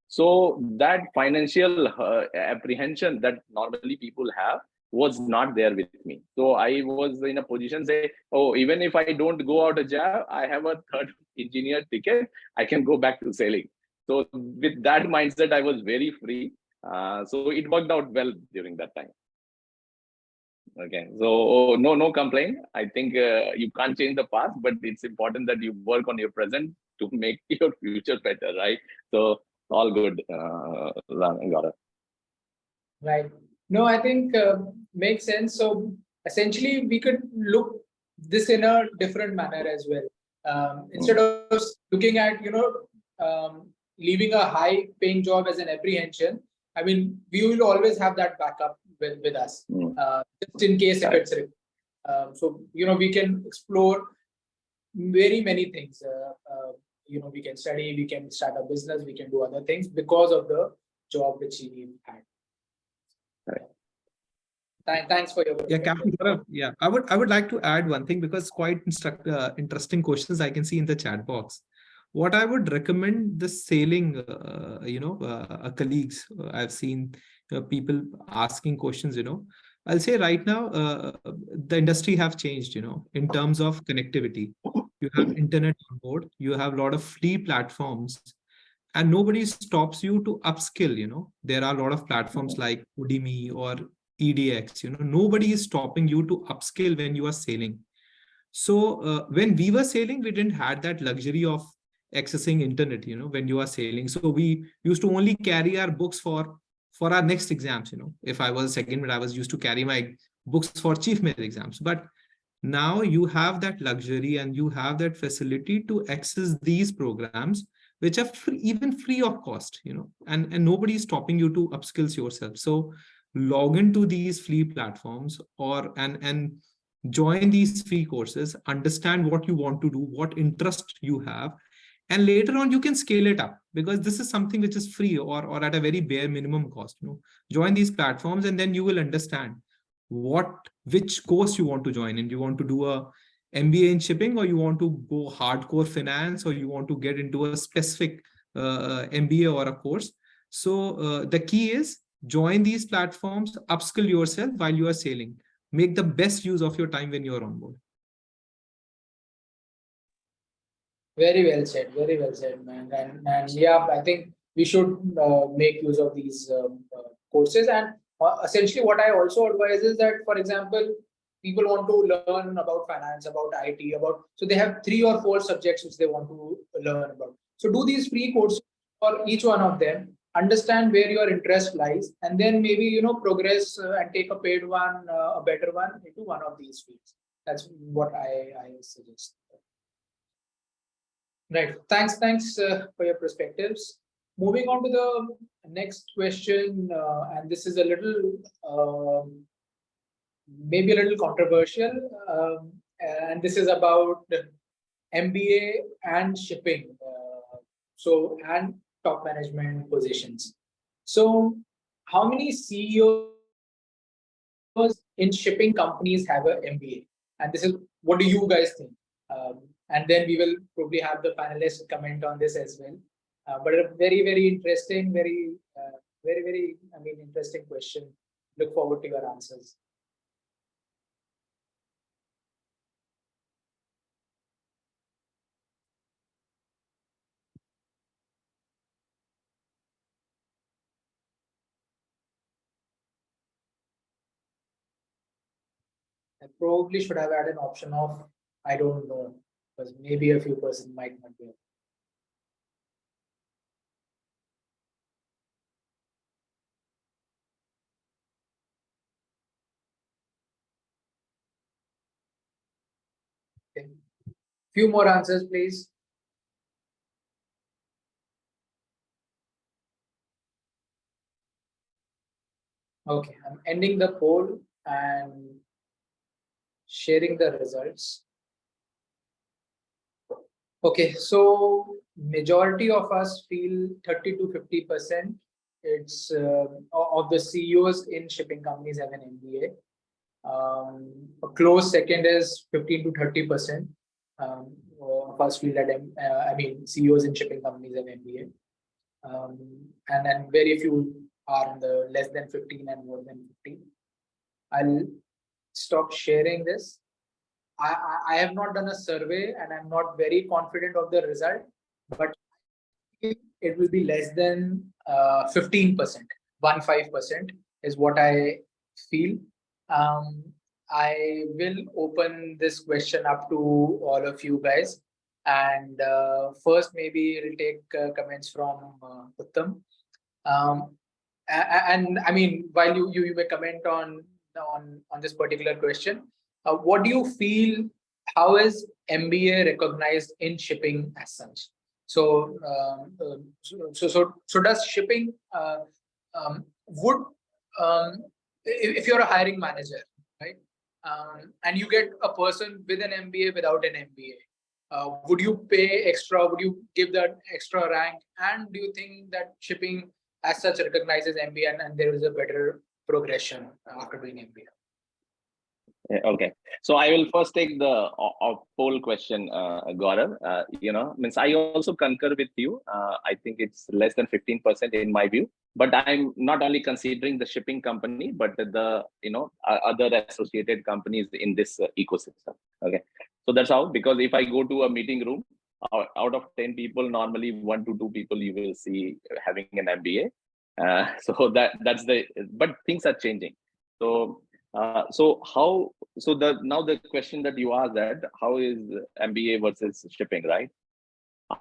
So that financial apprehension that normally people have was not there with me. So I was in a position say, oh, even if I don't go out a job, I have a third engineer ticket, I can go back to sailing. So with that mindset, I was very free. So it worked out well during that time. Okay, so no complaint. I think you can't change the past, but it's important that you work on your present to make your future better, right? So all good, got it. Right. No, I think makes sense. So essentially, we could look this in a different manner as well. Instead of looking at, leaving a high paying job as an apprehension, I mean, we will always have that backup with us, just in case if it's required. So, we can explore very many things. We can study, we can start a business, we can do other things because of the job which we had. Thanks for your Captain Gaurav, I would like to add one thing, because quite interesting questions I can see in the chat box. What I would recommend the sailing, colleagues, I've seen people asking questions, I'll say right now, the industry have changed, in terms of connectivity. You have internet on board, you have a lot of free platforms, and nobody stops you to upskill. There are a lot of platforms like Udemy or EDX, nobody is stopping you to upskill when you are sailing. So when we were sailing, we didn't had that luxury of accessing internet, when you are sailing. So we used to only carry our books for our next exams. If I was second mate, I was used to carry my books for chief mate exams. But now you have that luxury and you have that facility to access these programs, which are even free of cost, and nobody is stopping you to upskills yourself. So log into these free platforms and join these free courses, understand what you want to do, what interest you have, and later on you can scale it up, because this is something which is free or at a very bare minimum cost. Join these platforms and then you will understand which course you want to join in. You want to do a MBA in shipping, or you want to go hardcore finance, or you want to get into a specific MBA or a course. So the key is join these platforms, upskill yourself while you are sailing. Make the best use of your time when you're on board. Very well said, man. And yeah, I think we should make use of these courses. And essentially what I also advise is that, for example, people want to learn about finance, about IT, so they have 3 or 4 subjects which they want to learn about. So do these free courses for each one of them, understand where your interest lies, and then maybe, progress and take a paid one, a better one into one of these fields. That's what I suggest. Right. Thanks for your perspectives. Moving on to the next question, and this is a little, maybe a little controversial, and this is about MBA and shipping, and top management positions. So, how many CEOs in shipping companies have an MBA? And this is, what do you guys think? And then we will probably have the panelists comment on this as well. But a very, very interesting, very, interesting question. Look forward to your answers. I probably should have had an option of I don't know, because maybe a few person might not be. Okay. Few more answers, please. Okay, I'm ending the poll and sharing the results. Okay, so majority of us feel 30 to 50%. It's of the CEOs in shipping companies have an MBA. A close second is 15 to 30%. Of us feel that CEOs in shipping companies have MBA, and then very few are in the less than 15 and more than 15. I'll stop sharing this. I have not done a survey and I'm not very confident of the result, but it will be less than 15%. 15% is what I feel. I will open this question up to all of you guys. And first, maybe we'll take comments from Uttam. And I mean, while you may comment on this particular question, what do you feel? How is MBA recognized in shipping as such? So, so does shipping would if you're a hiring manager, right, and you get a person with an MBA without an MBA, would you pay extra? Would you give that extra rank? And do you think that shipping as such recognizes MBA and there is a better progression after doing MBA? Okay, so I will first take the poll question, Gaurav. Means I also concur with you. I think it's less than 15% in my view. But I'm not only considering the shipping company, but the other associated companies in this ecosystem. Okay, so that's how. Because if I go to a meeting room, out of 10 people, normally 1 to 2 people you will see having an MBA. So that's the. But things are changing. So. Now the question that you asked, that how is MBA versus shipping, right?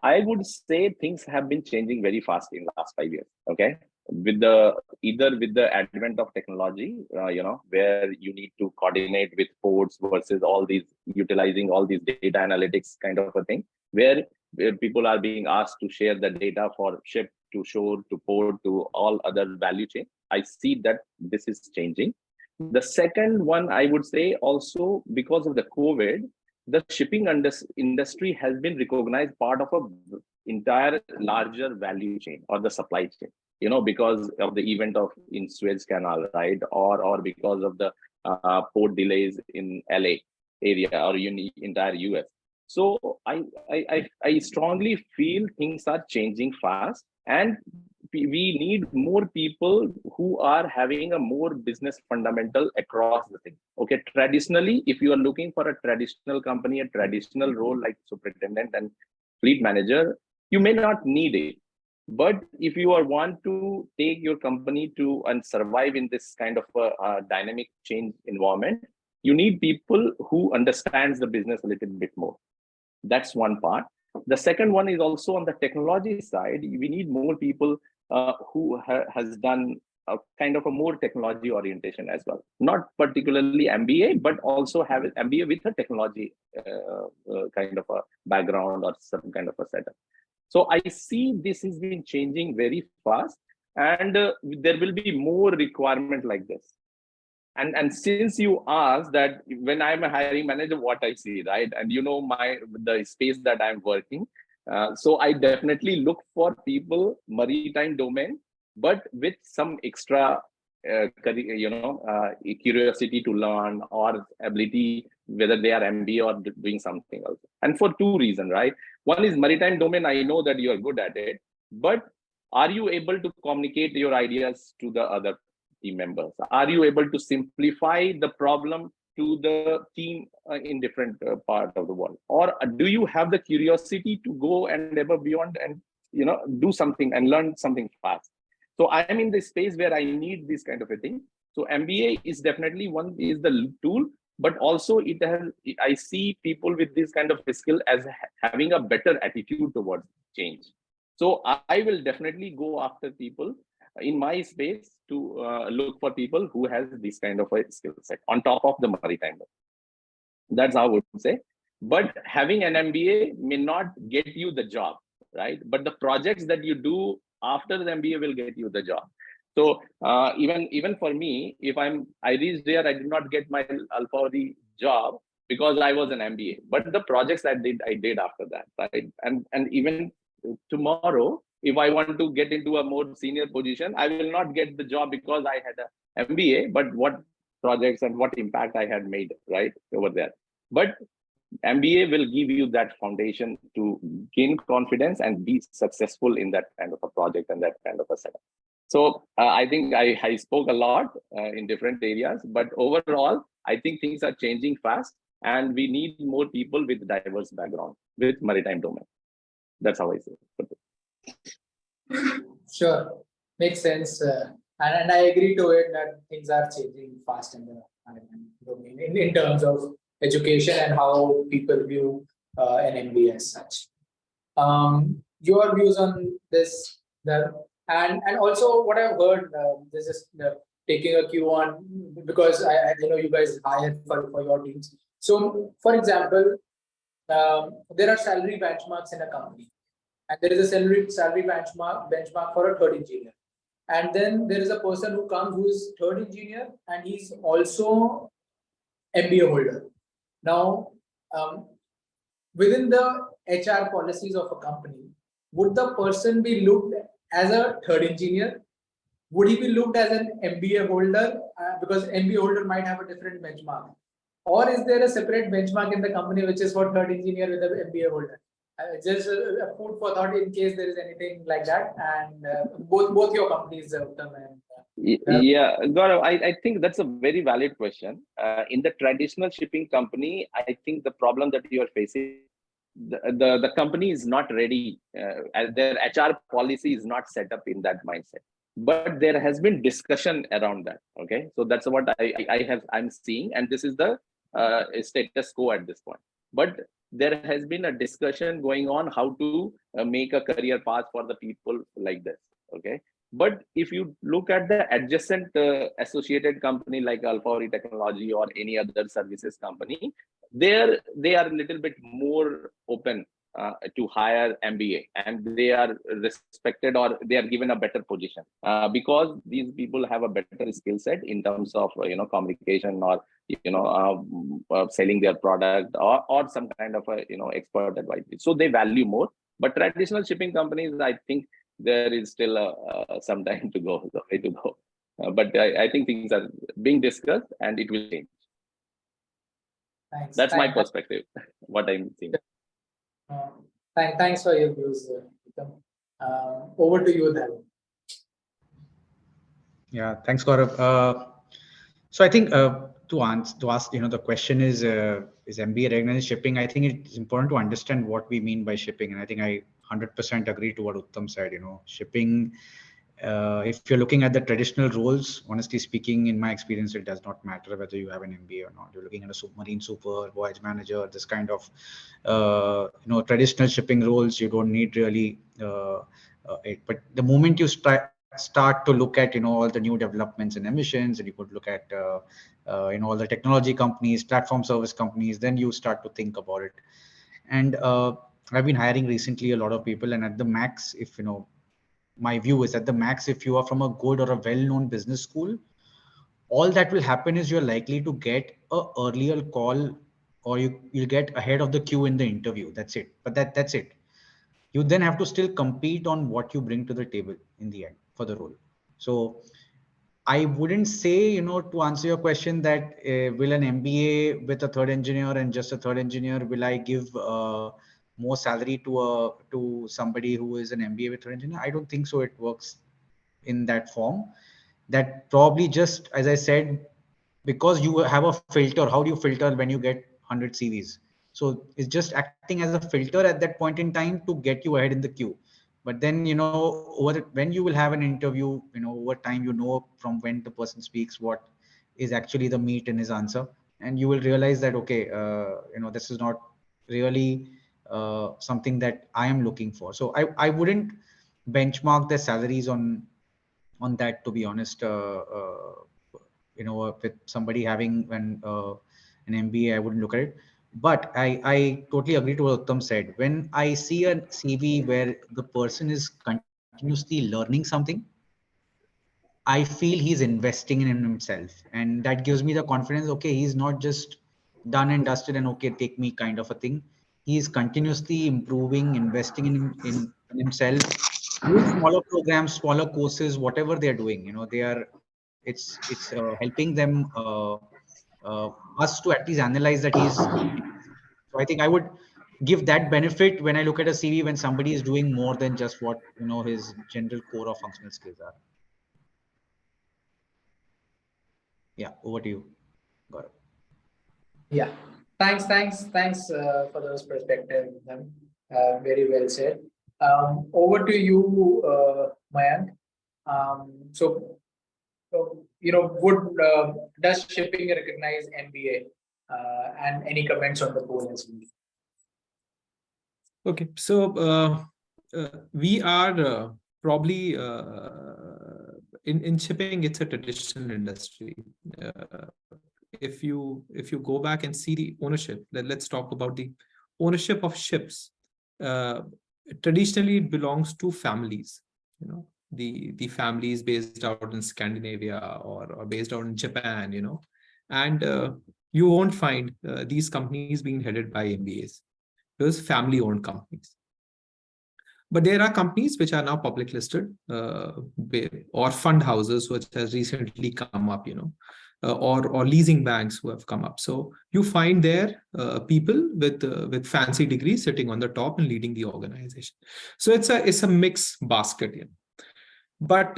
I would say things have been changing very fast in the last 5 years. Okay, with the advent of technology, where you need to coordinate with ports versus all these utilizing all these data analytics kind of a thing, where people are being asked to share the data for ship to shore to port to all other value chain. I see that this is changing. The second one, I would say also because of the COVID, the shipping industry has been recognized part of a entire larger value chain or the supply chain, because of the event of in Suez Canal, right? Or because of the port delays in LA area or entire US. So I strongly feel things are changing fast, and we need more people who are having a more business fundamental across the thing. Okay, traditionally, if you are looking for a traditional company, a traditional role like superintendent and fleet manager, you may not need it. But if you want to take your company to and survive in this kind of a dynamic change environment, you need people who understands the business a little bit more. That's one part. The second one is also on the technology side. We need more people who has done a kind of a more technology orientation as well. Not particularly MBA, but also have an MBA with a technology kind of a background or some kind of a setup. So I see this has been changing very fast, and there will be more requirement like this. And since you asked that when I'm a hiring manager, what I see, right? And the space that I'm working. So I definitely look for people, maritime domain, but with some extra, curiosity to learn or ability, whether they are MBA or doing something else. And for two reasons, right? One is maritime domain. I know that you are good at it, but are you able to communicate your ideas to the other team members? Are you able to simplify the problem to the team in different part of the world? Or do you have the curiosity to go and ever beyond and do something and learn something fast? So I am in the space where I need this kind of a thing. So MBA is definitely one is the tool, but also I see people with this kind of skill as having a better attitude towards change. So I will definitely go after people in my space to look for people who has this kind of a skill set on top of the maritime. That's how I would say. But having an MBA may not get you the job, right? But the projects that you do after the MBA will get you the job. So even for me, if I reached there, I did not get my Alpha job because I was an MBA. But the projects I did after that, right? And even tomorrow, if I want to get into a more senior position, I will not get the job because I had an MBA, but what projects and what impact I had made right over there. But MBA will give you that foundation to gain confidence and be successful in that kind of a project and that kind of a setup. So I think I spoke a lot in different areas, but overall, I think things are changing fast and we need more people with diverse background with maritime domain. That's how I see it. Sure, makes sense. And I agree to it that things are changing fast in the maritime domain in terms of education and how people view an MBA as such. Your views on this, and also what I've heard, this is taking a cue on, because I know you guys hire for your teams. So, for example, there are salary benchmarks in a company. and there is a salary benchmark for a third engineer. And then there is a person who comes who is third engineer and he's also MBA holder. Now, within the HR policies of a company, would the person be looked as a third engineer? Would he be looked as an MBA holder? Because MBA holder might have a different benchmark. Or is there a separate benchmark in the company which is for third engineer with an MBA holder? Just a food for thought in case there is anything like that. And both your companies, Uttam and yeah, Gaurav, I think that's a very valid question. In the traditional shipping company, I think the problem that you are facing, the company is not ready. Their HR policy is not set up in that mindset. But there has been discussion around that. Okay, so that's what I'm seeing, and this is the status quo at this point. But there has been a discussion going on how to make a career path for the people like this. Okay, but if you look at the adjacent associated company like Alpha Technology or any other services company, they are a little bit more open to hire MBA, and they are respected or they are given a better position because these people have a better skill set in terms of communication or selling their product or some kind of a expert advice. So they value more. But traditional shipping companies, I think there is still some time to go, the way to go. But I think things are being discussed and it will change. Thanks. That's my perspective, what I'm seeing. Thanks for your views, Uttam. Over to you, Dhaval. Yeah, thanks, Gaurav. So I think to ask, the question is MBA recognized shipping? I think it's important to understand what we mean by shipping, and I think I 100% agree to what Uttam said. Shipping. If you're looking at the traditional roles, honestly speaking, in my experience, it does not matter whether you have an MBA or not. You're looking at a submarine super, voyage manager, this kind of traditional shipping roles. You don't need really it. But the moment you start to look at all the new developments in emissions, and you could look at all the technology companies, platform service companies, then you start to think about it. And I've been hiring recently a lot of people, and at the max, if my view is at the max, if you are from a good or a well-known business school, all that will happen is you're likely to get a earlier call, or you'll get ahead of the queue in the interview. That's it. But that's it. You then have to still compete on what you bring to the table in the end for the role. So I wouldn't say, to answer your question, that will an MBA with a third engineer and just a third engineer, will I give more salary to somebody who is an MBA with third engineer? I don't think so. It works in that form. That probably just, as I said, because you have a filter. How do you filter when you get 100 CVs? So it's just acting as a filter at that point in time to get you ahead in the queue. But then, when you will have an interview, over time, from when the person speaks, what is actually the meat in his answer. And you will realize that, okay, this is not really something that I am looking for. So I wouldn't benchmark their salaries on that, to be honest. With somebody having an MBA, I wouldn't look at it. But I totally agree to what Uttam said. When I see a CV where the person is continuously learning something, I feel he's investing in himself. And that gives me the confidence, okay, he's not just done and dusted and okay, take me kind of a thing. He's continuously improving, investing in himself. Doing smaller programs, smaller courses, whatever they're doing, it's helping them us to at least analyze that he's. So I think I would give that benefit when I look at a CV when somebody is doing more than just what his general core of functional skills are. Yeah, over to you, Gaurav. Yeah, thanks for those perspectives. Very well said. Over to you, Mayank. Does shipping recognize MBA? And any comments on the poll as well? Okay, so we are probably in shipping, it's a traditional industry. If you go back and see the ownership, let's talk about the ownership of ships. traditionally it belongs to families, the families based out in Scandinavia or based out in Japan, and you won't find these companies being headed by MBAs. Those family owned companies. But there are companies which are now public listed, or fund houses which has recently come up, or leasing banks who have come up. So you find there people with fancy degrees sitting on the top and leading the organization. So it's a mixed basket. But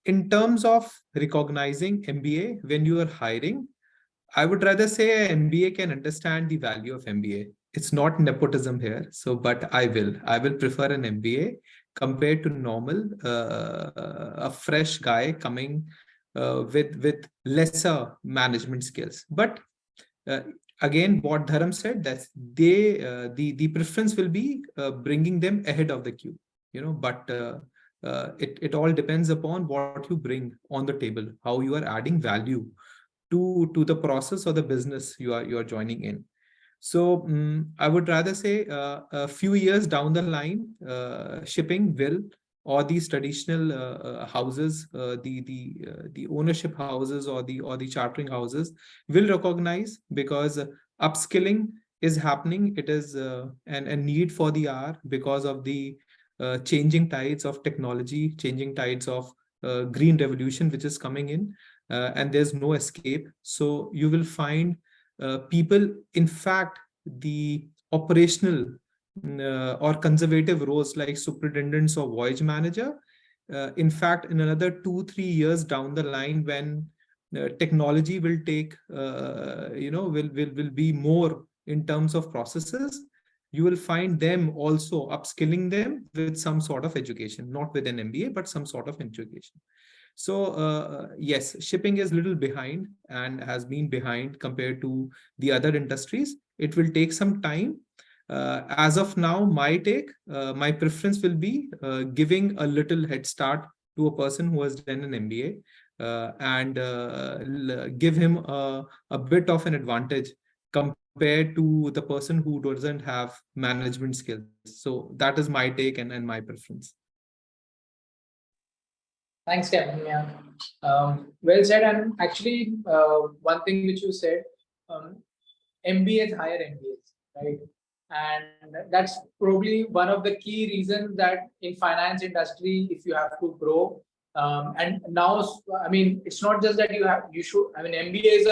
in terms of recognizing MBA when you are hiring, I would rather say an MBA can understand the value of MBA. It's not nepotism here. So, but I will prefer an MBA compared to normal, a fresh guy coming with lesser management skills. But uh, again, what Dharam said, that the preference will be bringing them ahead of the queue. But it all depends upon what you bring on the table, how you are adding value to the process or the business you are joining in. So I would rather say a few years down the line, shipping will, or these traditional houses, the ownership houses or the chartering houses will recognize, because upskilling is happening. It is a need for the hour because of the changing tides of technology, changing tides of green revolution which is coming in, and there's no escape. So you will find people, in fact, the operational or conservative roles like superintendents or voyage manager, in fact, in another 2-3 years down the line, when technology will take, will be more in terms of processes, you will find them also upskilling them with some sort of education, not with an MBA, but some sort of education. So yes, shipping is a little behind and has been behind compared to the other industries. It will take some time. As of now, my preference will be giving a little head start to a person who has done an MBA, and give him a bit of an advantage compared to the person who doesn't have management skills. So that is my take and my preference. Thanks, Kevin. Yeah. Well said. And actually, one thing which you said, MBAs hire MBAs, right? And that's probably one of the key reasons that in finance industry, if you have to grow, and now, I mean, it's not just that you should. I mean, MBA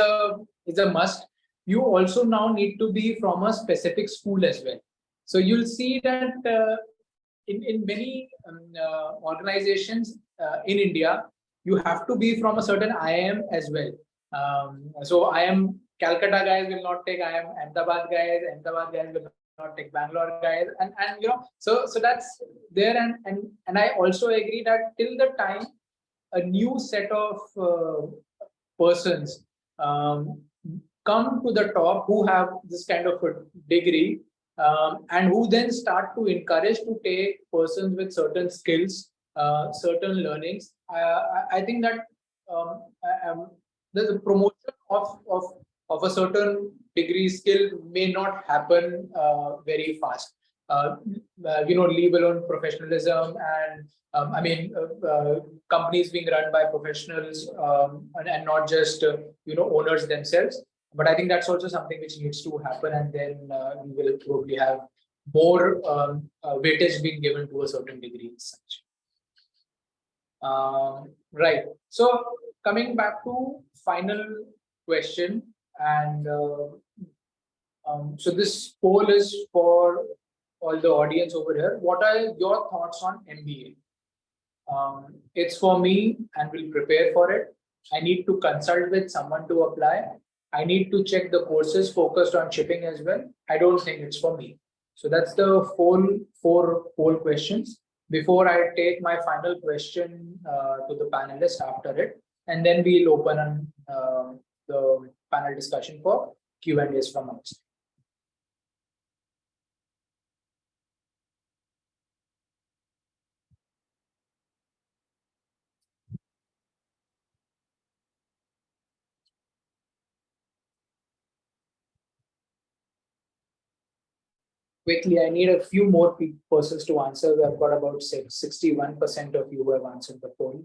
is a must. You also now need to be from a specific school as well. So you'll see that in many organizations in India, you have to be from a certain IIM as well. So IIM Calcutta guys will not take IIM Ahmedabad guys. Ahmedabad guys will not take Bangalore guys, and so that's there. And I also agree that till the time a new set of persons come to the top who have this kind of a degree, and who then start to encourage to take persons with certain skills, certain learnings. I think that the promotion of a certain degree skill may not happen very fast. Leave alone professionalism and companies being run by professionals, and not just owners themselves. But I think that's also something which needs to happen, and then we will probably have more weightage being given to a certain degree as such. Right. So coming back to final question, and so this poll is for all the audience over here. What are your thoughts on MBA? It's for me, and we'll prepare for it. I need to consult with someone to apply. I need to check the courses focused on shipping as well. I don't think it's for me. So that's the four poll questions. Before I take my final question to the panelists after it, and then we'll open the panel discussion for Q&As from us. quickly, I need a few more persons to answer. We have got about 61% of you who have answered the poll.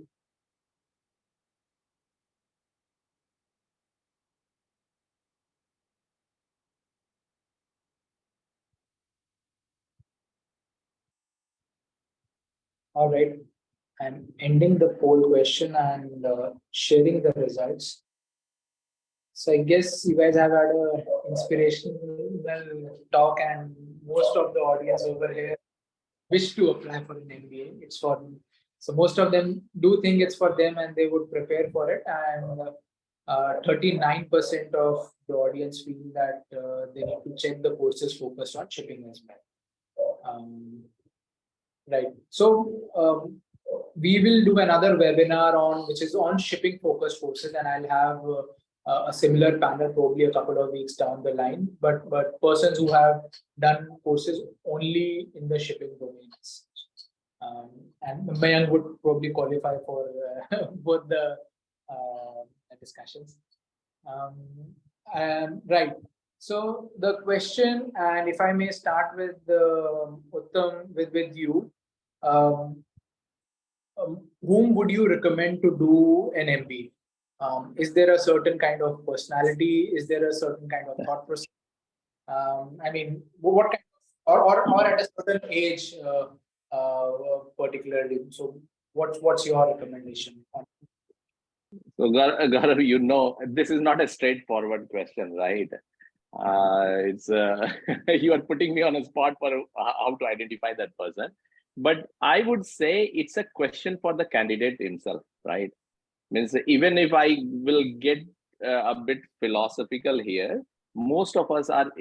All right. I'm ending the poll question and sharing the results. So I guess you guys have had a inspirational talk, and most of the audience over here wish to apply for an MBA. It's for so most of them do think it's for them, and they would prepare for it. And 39% of the audience feel that they need to check the courses focused on shipping as well. Right. So we will do another webinar on which is on shipping focused courses, and I'll have a similar panel probably a couple of weeks down the line. But persons who have done courses only in the shipping domains, and Mayank would probably qualify for both the discussions. Right. So the question, and if I may start with Uttam, with you, whom would you recommend to do an MBA? Is there a certain kind of personality? Is there a certain kind of thought process? I mean, what kind of, or at a certain age, particularly? So, what's your recommendation? So, Gaurav, you know, this is not a straightforward question, right? It's you are putting me on a spot for how to identify that person. But I would say it's a question for the candidate himself, right? Means even if I will get a bit philosophical here, most of us are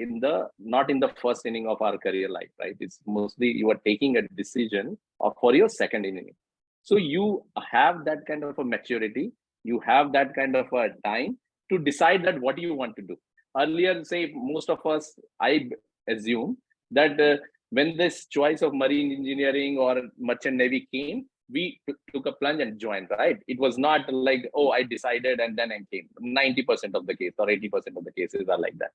not in the first inning of our career life, right? It's mostly you are taking a decision for your second inning. So you have that kind of a maturity, you have that kind of a time to decide that what you want to do. Earlier, say most of us, I assume that when this choice of marine engineering or merchant navy came, we took a plunge and joined, right? It was not like, oh, I decided and then I came. 90% of the case or 80% of the cases are like that.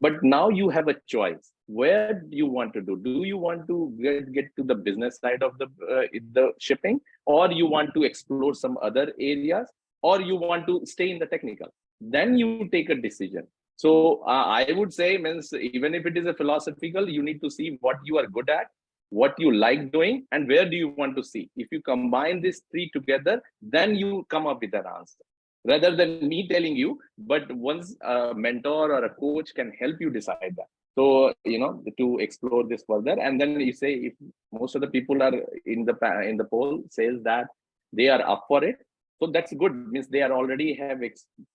But now you have a choice. Where do you want to do? Do you want to get to the business side of the shipping, or you want to explore some other areas, or you want to stay in the technical? Then you take a decision. So I would say, means even if it is a philosophical, you need to see what you are good at, what you like doing, and where do you want to see. If you combine these three together, then you come up with an answer, rather than me telling you. But once a mentor or a coach can help you decide that. So, you know, to explore this further, and then you say if most of the people are in the poll says that they are up for it, so that's good. Means they are already have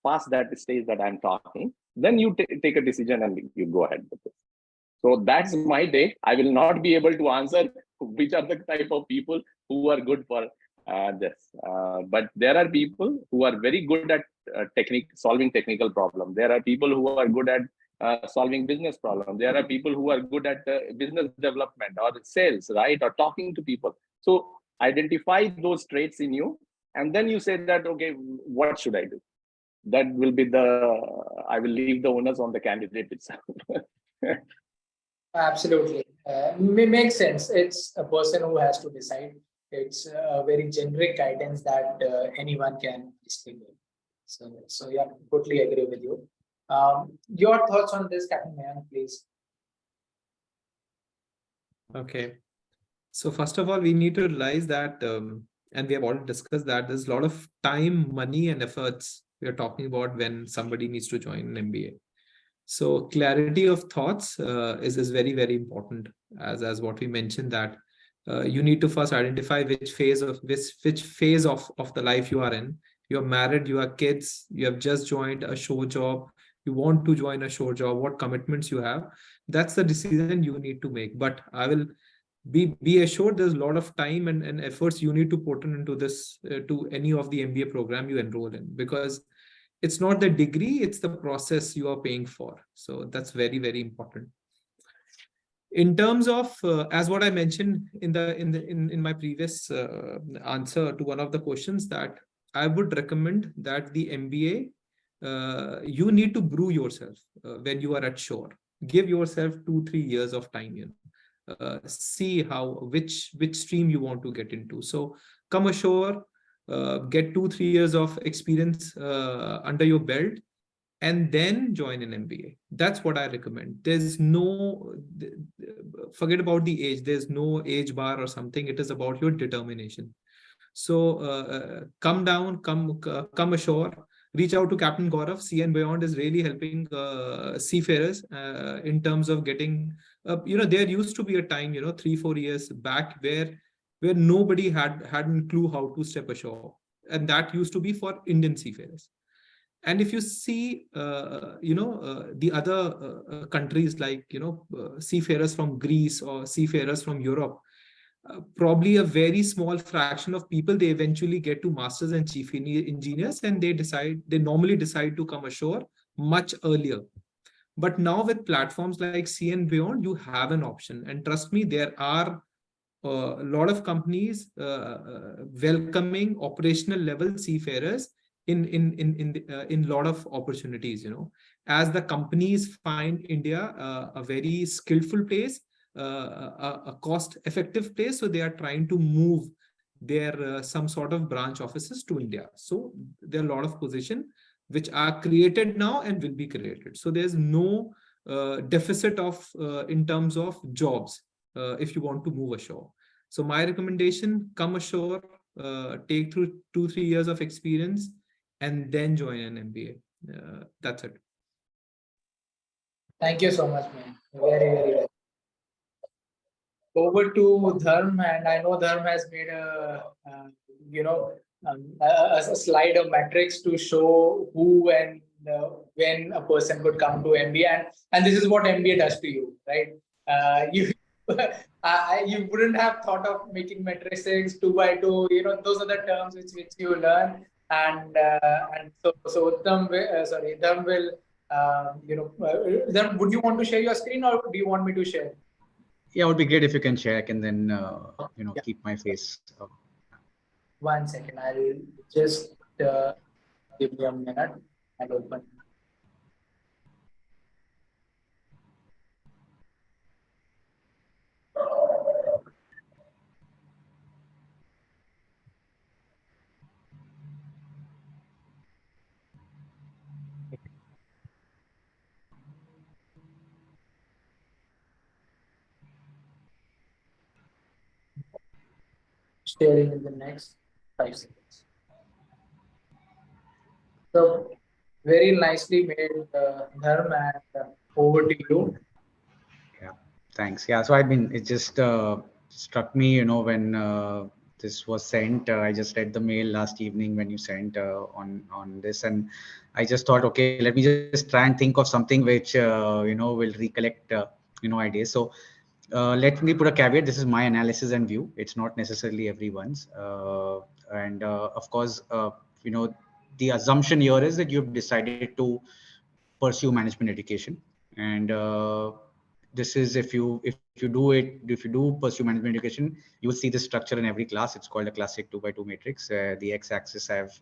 passed that stage that I'm talking. Then you take a decision and you go ahead with it. So that's my take. I will not be able to answer which are the type of people who are good for this. But there are people who are very good at solving technical problems. There are people who are good at solving business problems. There are people who are good at business development or sales, right? Or talking to people. So identify those traits in you, and then you say that, okay, what should I do? That will be I will leave the onus on the candidate itself. Absolutely. Makes sense. It's a person who has to decide. It's a very generic guidance that anyone can distinguish. So yeah, totally agree with you. Your thoughts on this, Captain Mayank, please. Okay. So first of all, we need to realize that, and we have already discussed that there's a lot of time, money, and efforts we are talking about when somebody needs to join an MBA. So clarity of thoughts is very, very important, as what we mentioned, that you need to first identify which phase of the life you are in. You're married, you have kids, you have just joined a shore job, you want to join a shore job, what commitments you have. That's the decision you need to make. But I will be assured there's a lot of time and efforts you need to put into this to any of the MBA program you enroll in, because it's not the degree, it's the process you are paying for. So that's very, very important. In terms of, as what I mentioned in my previous answer to one of the questions, that I would recommend that the MBA, you need to brew yourself when you are at shore. Give yourself 2-3 years of time. see which stream you want to get into. So come ashore, get 2-3 years of experience under your belt, and then join an MBA. That's what I recommend. There's no, forget about the age. There's no age bar or something. It is about your determination. So come down, come ashore, reach out to Captain Gaurav. Sea and Beyond is really helping seafarers in terms of getting, there used to be a time, 3-4 years back where nobody hadn't clue how to step ashore. And that used to be for Indian seafarers. And if you see, the other countries like, seafarers from Greece or seafarers from Europe, probably a very small fraction of people, they eventually get to masters and chief engineers, and they normally decide to come ashore much earlier. But now with platforms like Sea and Beyond, you have an option. And trust me, there are a lot of companies welcoming operational level seafarers in lot of opportunities. As the companies find India a very skillful place, a cost effective place, so they are trying to move their some sort of branch offices to India. So there are a lot of positions which are created now and will be created. So there's no deficit of in terms of jobs if you want to move ashore. So my recommendation, come ashore, take through 2-3 years of experience, and then join an MBA. That's it. Thank you so much, man. Very, very well. Over to Dharm, and I know Dharm has made a slide of metrics to show who and when a person could come to MBA, and this is what MBA does to you, right? You you wouldn't have thought of making matrices 2x2. Those are the terms which you learn, and so Dharm will Dharm, would you want to share your screen, or do you want me to share? Yeah, it would be great if you can share. I can then keep my face up. 1 second, I'll just give me a minute and open. Sharing in the next 5 seconds. So very nicely made, Dharm, and over to you. Yeah, thanks. Yeah, so it just struck me, when this was sent. I just read the mail last evening when you sent on this, and I just thought, okay, let me just try and think of something which will recollect ideas. So let me put a caveat. This is my analysis and view. It's not necessarily everyone's. And of course, the assumption here is that you've decided to pursue management education, and this is if you do pursue management education, you will see the structure in every class. It's called a classic 2x2 matrix. The x-axis have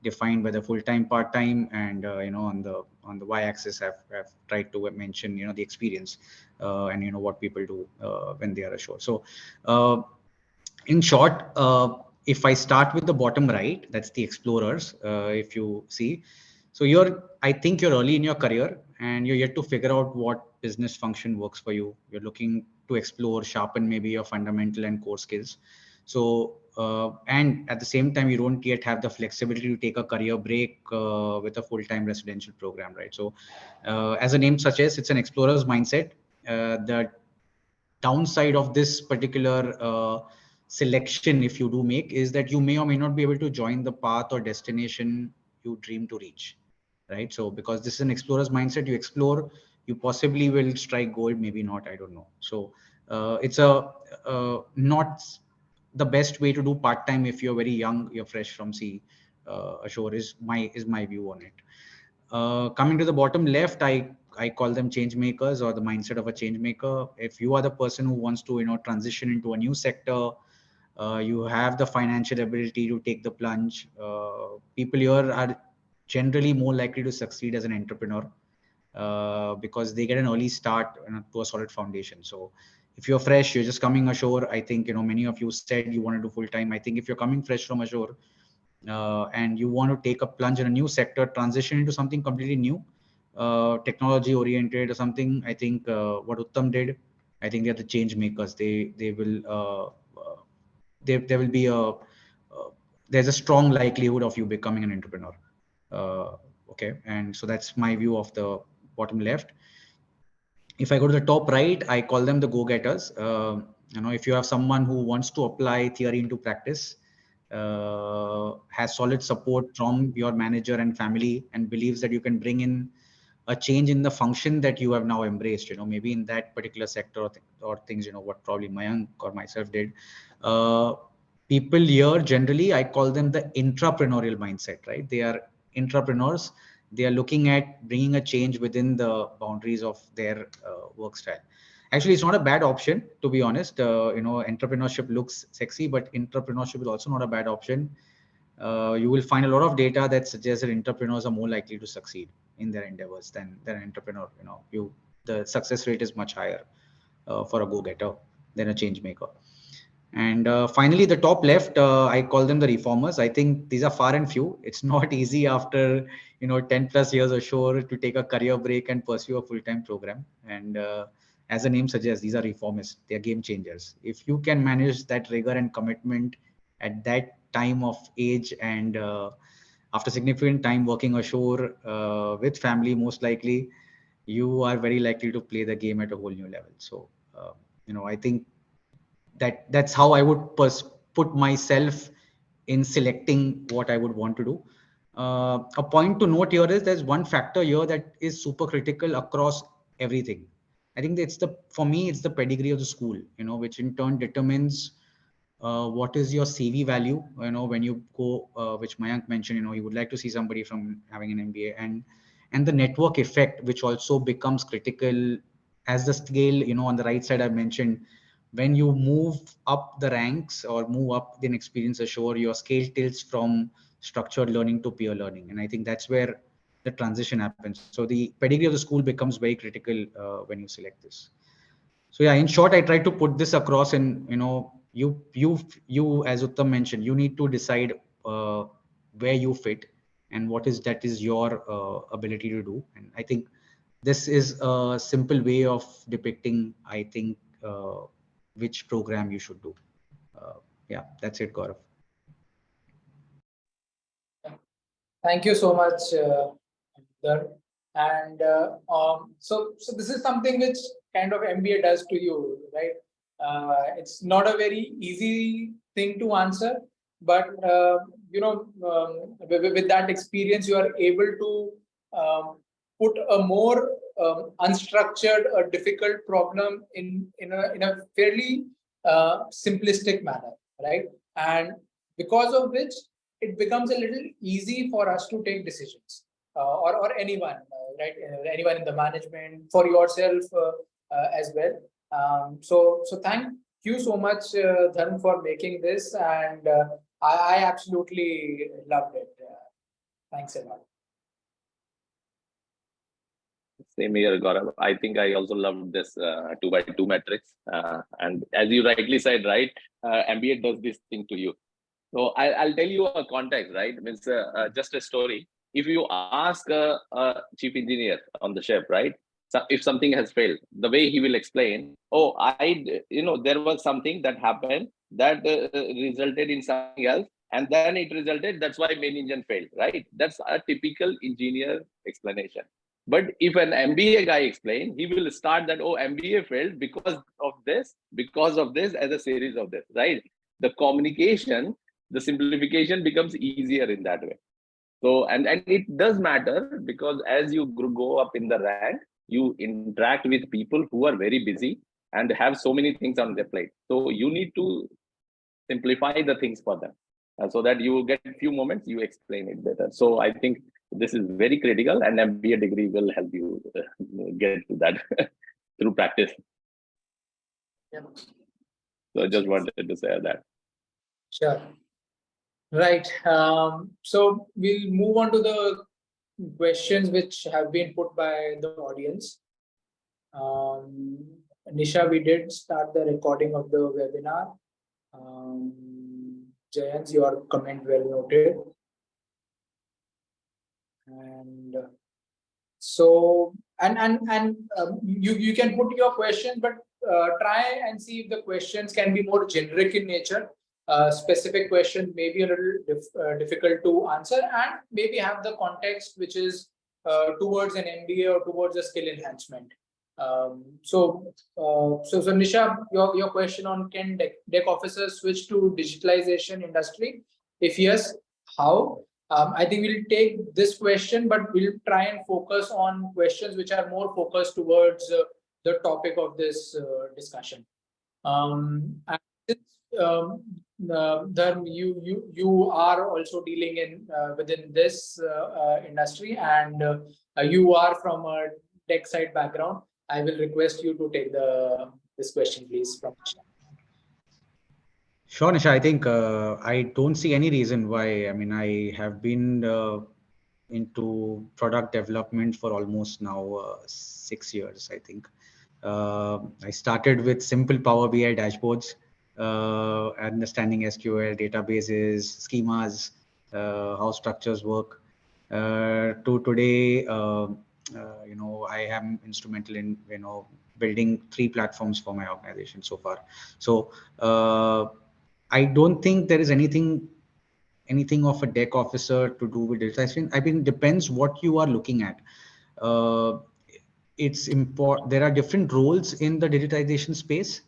defined whether full-time, part-time, and on the y-axis have tried to mention the experience and what people do when they are ashore. So in short, if I start with the bottom right, that's the explorers. If you see, so I think you're early in your career and you're yet to figure out what business function works for you. You're looking to explore, sharpen maybe your fundamental and core skills. So, and at the same time, you don't yet have the flexibility to take a career break with a full-time residential program, right? So, as the name suggests, it's an explorer's mindset. The downside of this particular selection, if you do make, is that you may or may not be able to join the path or destination you dream to reach, right? So because this is an explorer's mindset, you explore, you possibly will strike gold, maybe not, I don't know. So it's not the best way to do part-time if you're very young, you're fresh from sea ashore, is my view on it. Coming to the bottom left, I call them change makers, or the mindset of a change maker. If you are the person who wants to transition into a new sector, you have the financial ability to take the plunge. People here are generally more likely to succeed as an entrepreneur because they get an early start to a solid foundation. So if you're fresh, you're just coming ashore. I think, many of you said you want to do full time. I think if you're coming fresh from ashore and you want to take a plunge in a new sector, transition into something completely new, technology oriented or something, I think what Uttam did, I think they're the change makers. They will there will be there's a strong likelihood of you becoming an entrepreneur. Okay, and so that's my view of the bottom left. If I go to the top right, I call them the go-getters. If you have someone who wants to apply theory into practice, has solid support from your manager and family, and believes that you can bring in a change in the function that you have now embraced, maybe in that particular sector or things, what probably Mayank or myself did. People here, generally, I call them the intrapreneurial mindset, right? They are entrepreneurs. They are looking at bringing a change within the boundaries of their work style. Actually, it's not a bad option, to be honest. Entrepreneurship looks sexy, but entrepreneurship is also not a bad option. You will find a lot of data that suggests that entrepreneurs are more likely to succeed in their endeavors than an entrepreneur. The success rate is much higher for a go-getter than a change maker. And finally, the top left, I call them the reformers. I think these are far and few. It's not easy after 10 plus years ashore to take a career break and pursue a full-time program. And as the name suggests, these are reformists. They are game changers. If you can manage that rigor and commitment at that time of age, and after significant time working ashore with family, most likely, you are very likely to play the game at a whole new level. So, I think that's how I would put myself in selecting what I would want to do. A point to note here is there's one factor here that is super critical across everything. I think for me, it's the pedigree of the school, which in turn determines what is your CV value, when you go, which Mayank mentioned, he would like to see somebody from having an MBA, and the network effect, which also becomes critical as the scale, on the right side, I mentioned, when you move up the ranks or move up in experience ashore, your scale tilts from structured learning to peer learning. And I think that's where the transition happens. So the pedigree of the school becomes very critical when you select this. So yeah, in short, I try to put this across, and you as Uttam mentioned, you need to decide where you fit and what is your ability to do. And I think this is a simple way of depicting, I think, which program you should do. Yeah, that's it, Gaurav. Thank you so much, Dhar. And so this is something which kind of MBA does to you, right? It's not a very easy thing to answer, but with that experience, you are able to put a more unstructured or difficult problem in a fairly simplistic manner, right? And because of which it becomes a little easy for us to take decisions, or anyone, right? Anyone in the management, for yourself as well. So thank you so much, Dharm, for making this, and I absolutely loved it. Thanks a lot. Same here, Gaurav. I think I also loved this 2x2 matrix. And as you rightly said, right, MBA does this thing to you. So I'll tell you a context, right? Means just a story. If you ask a chief engineer on the ship, right, so if something has failed, the way he will explain, oh, there was something that happened that resulted in something else, and then it resulted, that's why main engine failed, right? That's a typical engineer explanation. But if an MBA guy explain, he will start that, oh, MBA failed because of this, as a series of this, right? The communication, the simplification becomes easier in that way. So, and it does matter, because as you go up in the rank, you interact with people who are very busy and have so many things on their plate. So you need to simplify the things for them, so that you get a few moments, you explain it better. So I think this is very critical, and MBA degree will help you get to that through practice. Yeah. So I just wanted to say that. Sure. Right. So we'll move on to the questions which have been put by the audience. Nisha, we did start the recording of the webinar. Jayant, your comment well noted. And so, you can put your questions, but try and see if the questions can be more generic in nature. Specific question may be a little difficult to answer, and maybe have the context which is towards an MBA or towards a skill enhancement. So Nisha, your question on, can deck officers switch to digitalization industry? If yes, how? I think we'll take this question, but we'll try and focus on questions which are more focused towards the topic of this discussion. And Dharm, you are also dealing in within this industry, and you are from a tech side background. I will request you to take this question, please, from Nisha. Sure, Nisha. I think I don't see any reason why. I mean, I have been into product development for almost now 6 years, I think. I started with simple Power BI dashboards, understanding SQL, databases, schemas, how structures work. To today, I am instrumental in building 3 platforms for my organization so far. So I don't think there is anything of a deck officer to do with digitization. I mean, it depends what you are looking at. It's important. There are different roles in the digitization space,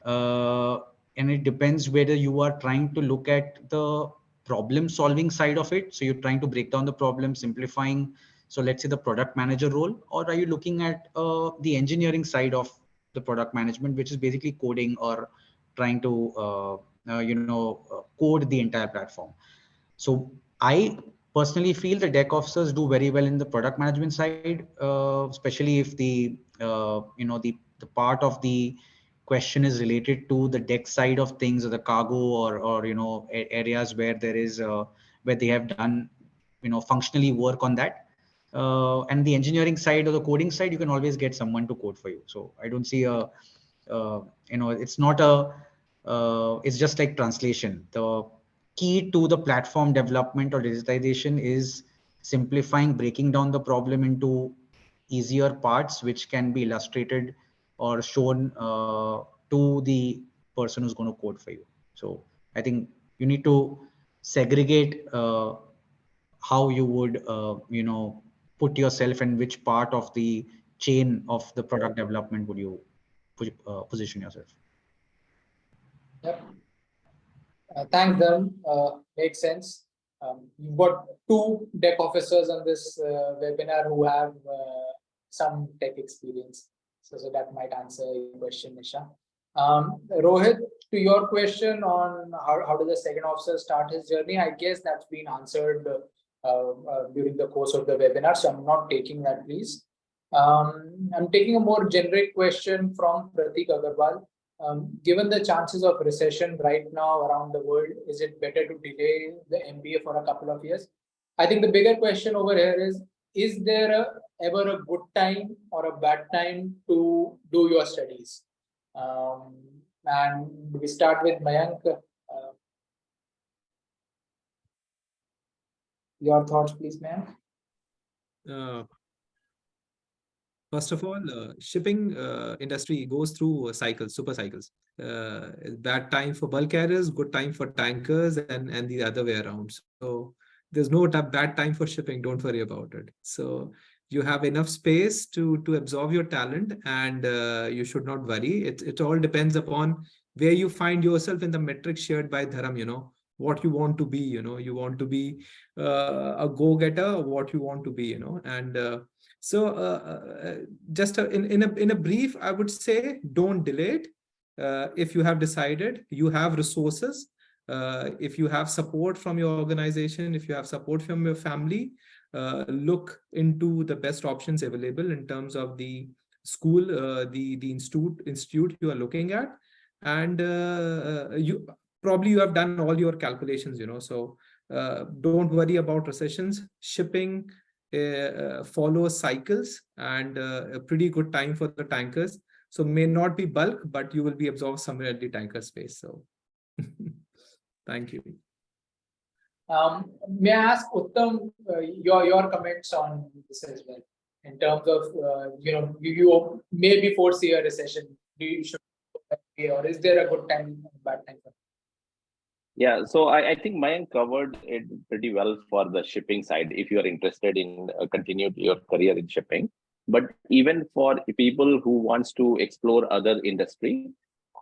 and it depends whether you are trying to look at the problem solving side of it. So you're trying to break down the problem, simplifying. So let's say the product manager role, or are you looking at the engineering side of the product management, which is basically coding or trying to code the entire platform. So I personally feel the deck officers do very well in the product management side, especially if the part of the question is related to the deck side of things, or the cargo, or areas where there is where they have done functionally work on that. And the engineering side or the coding side, you can always get someone to code for you. So I don't see it's not it's just like translation. The key to the platform development or digitization is simplifying, breaking down the problem into easier parts, which can be illustrated or shown to the person who's going to code for you. So I think you need to segregate how you would put yourself, and which part of the chain of the product development would you position yourself. Yep. Thanks, Dharm. Makes sense. You've got 2 deck officers on this webinar who have some tech experience. So that might answer your question, Nisha. Rohit, to your question on how does the second officer start his journey, I guess that's been answered during the course of the webinar, so I'm not taking that, please. I'm taking a more generic question from Pratik Agarwal. Given the chances of recession right now around the world, is it better to delay the MBA for a couple of years? I think the bigger question over here is there ever a good time or a bad time to do your studies? And we start with Mayank. Your thoughts, please, Mayank. First of all, shipping industry goes through cycles, super cycles. Bad time for bulk carriers, good time for tankers, and the other way around. So there's no bad time for shipping. Don't worry about it. So you have enough space to absorb your talent, and you should not worry. It all depends upon where you find yourself in the metric shared by Dharam. What you want to be. You want to be a go-getter, or what you want to be. And so just in a brief, I would say don't delay it. If you have decided, you have resources. If you have support from your organization, if you have support from your family, look into the best options available in terms of the school, the institute you are looking at, and you have done all your calculations. So don't worry about recessions. Shipping follows cycles, and a pretty good time for the tankers. So may not be bulk, but you will be absorbed somewhere at the tanker space. So thank you. May I ask Uttam your comments on this as well, in terms of you maybe foresee a recession. Do you should, or is there a good time, bad time? Yeah, so I think Mayank covered it pretty well for the shipping side, if you are interested in continued your career in shipping. But even for people who wants to explore other industry,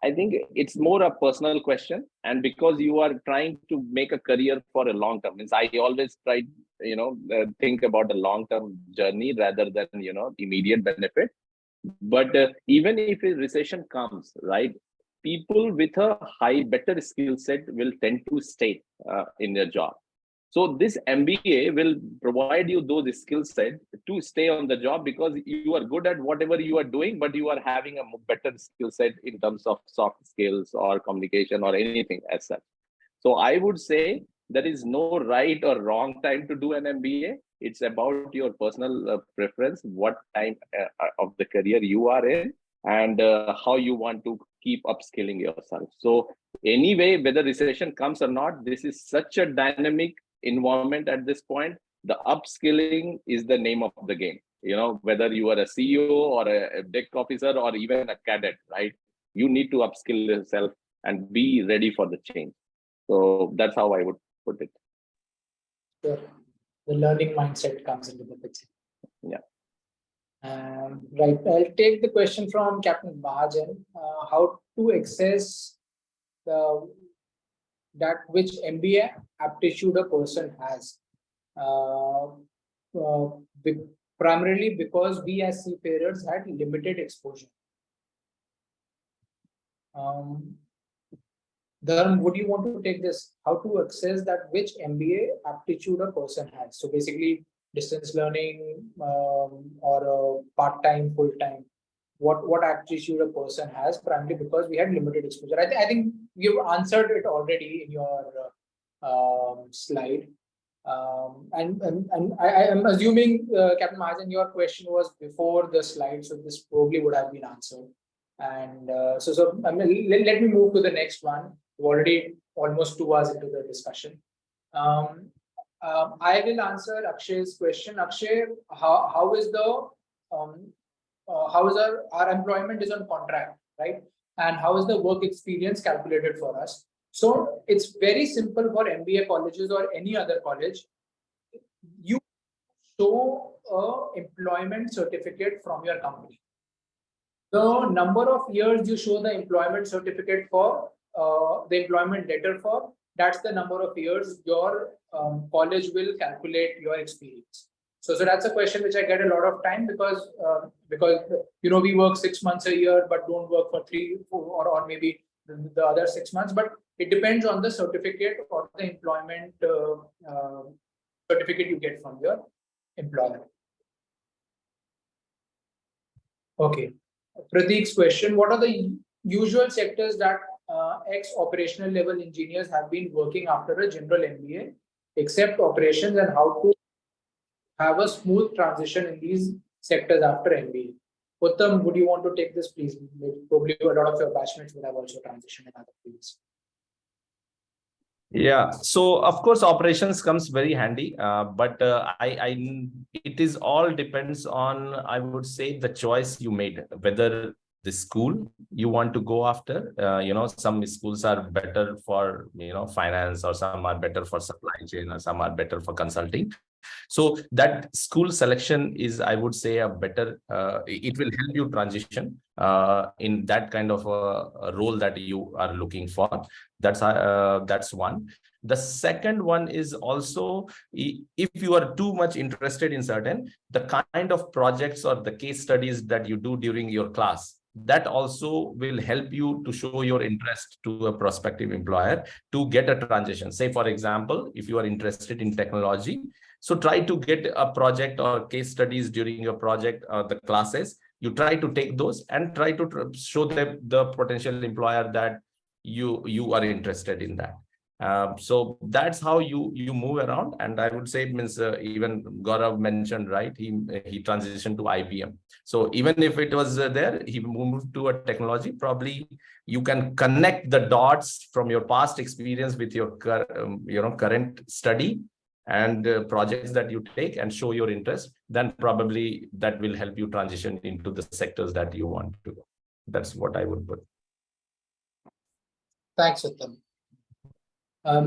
I think it's more a personal question. And because you are trying to make a career for a long term, means I always try, think about a long term journey rather than, immediate benefit. But even if a recession comes, right, people with a better skill set will tend to stay in their job. So this MBA will provide you those skill set to stay on the job, because you are good at whatever you are doing, but you are having a better skill set in terms of soft skills or communication or anything as such. So I would say there is no right or wrong time to do an MBA. It's about your personal preference, what time of the career you are in, and how you want to keep upskilling yourself. So anyway, whether recession comes or not, this is such a dynamic environment at this point. The upskilling is the name of the game. Whether you are a CEO or a deck officer or even a cadet, right? You need to upskill yourself and be ready for the change. So that's how I would put it. Sure. The learning mindset comes into the picture. Yeah. Right. I'll take the question from Captain Mahajan. How to access that which MBA aptitude a person has? Primarily because we as seafarers had limited exposure. Dharm, would you want to take this? How to access that which MBA aptitude a person has? So basically, distance learning or part-time, full-time. What aptitude a person has, primarily because we had limited exposure. I think you've answered it already in your slide. And I am assuming, Captain Mahajan, your question was before the slide, so this probably would have been answered. And so let me move to the next one. We're already almost 2 hours into the discussion. I will answer Akshay's question. Akshay, how is our employment is on contract, right? And how is the work experience calculated for us? So it's very simple for MBA colleges or any other college. You show an employment certificate from your company. The number of years you show the employment certificate for, the employment letter for, that's the number of years your college will calculate your experience. So that's a question which I get a lot of time, because we work 6 months a year but don't work for 3, 4, or maybe the other 6 months. But it depends on the certificate or the employment certificate you get from your employer. Okay. Prateek's question: what are the usual sectors that ex-operational level engineers have been working after a general MBA, except operations, and how to have a smooth transition in these sectors after MBA? Uttam, would you want to take this, please? Probably a lot of your batchmates would have also transitioned in other fields. Yeah, so of course operations comes very handy, but it is all depends on, I would say, the choice you made, whether the school you want to go after. Some schools are better for finance, or some are better for supply chain, or some are better for consulting. So that school selection is, I would say, a better, it will help you transition in that kind of a role that you are looking for. That's one. The second one is also, if you are too much interested in certain, the kind of projects or the case studies that you do during your class, that also will help you to show your interest to a prospective employer to get a transition. Say, for example, if you are interested in technology, so try to get a project or case studies during your project, the classes. You try to take those and try to show the potential employer that you are interested in that. So that's how you move around. And I would say, means even Gaurav mentioned, right, he transitioned to IBM. So even if it was there, he moved to a technology. Probably you can connect the dots from your past experience with your current study and projects that you take and show your interest. Then probably that will help you transition into the sectors that you want to go. That's what I would put. Thanks, Uttam.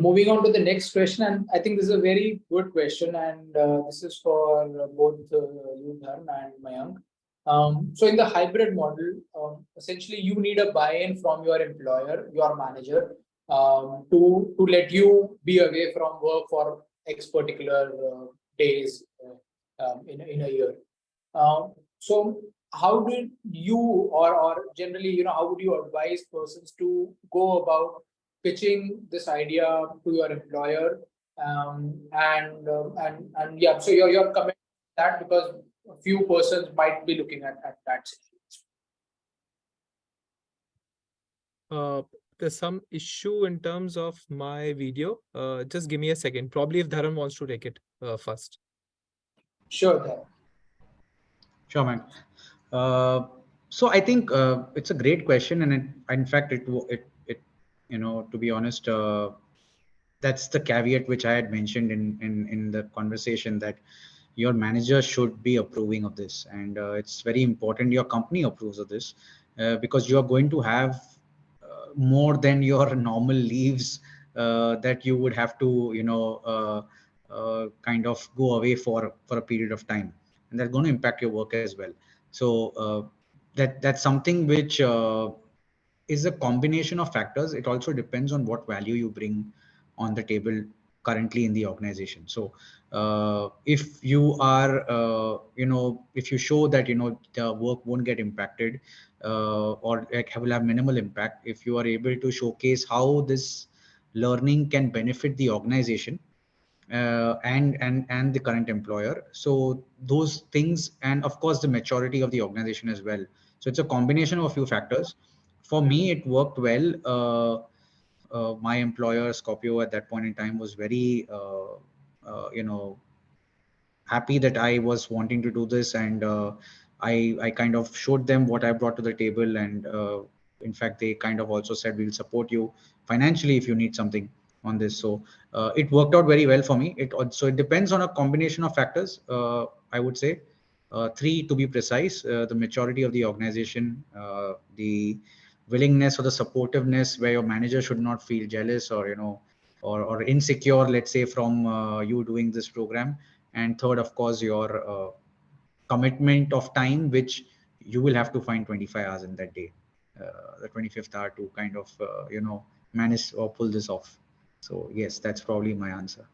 Moving on to the next question, and I think this is a very good question, and this is for both you, Dharm, and Mayank. So in the hybrid model, essentially you need a buy-in from your employer, your manager, to let you be away from work for X particular days in a year. So how did you, or generally, how would you advise persons to go about pitching this idea to your employer, and yeah, so your comment on that, because a few persons might be looking at that situation. There's some issue in terms of my video. Just give me a second. Probably if Dharam wants to take it first. Sure, Dharm. Sure, man. So I think it's a great question, and in fact, it to be honest, that's the caveat which I had mentioned in the conversation, that your manager should be approving of this, and it's very important your company approves of this, because you are going to have more than your normal leaves that you would have to kind of go away for a period of time, and that's going to impact your work as well. So that's something which is a combination of factors. It also depends on what value you bring on the table currently in the organization. So if you are if you show that the work won't get impacted, or will have minimal impact, if you are able to showcase how this learning can benefit the organization and the current employer, so those things, and of course the maturity of the organization as well. So it's a combination of a few factors. For me, it worked well. My employer, Scorpio, at that point in time was very happy that I was wanting to do this, and I kind of showed them what I brought to the table, and in fact they kind of also said, we'll support you financially if you need something on this. So it worked out very well for me. It depends on a combination of factors, I would say, three to be precise: the maturity of the organization, the willingness or the supportiveness, where your manager should not feel jealous or insecure, let's say, from you doing this program. And third, of course, your commitment of time, which you will have to find 25 hours in that day, the 25th hour, to kind of manage or pull this off. So yes, that's probably my answer.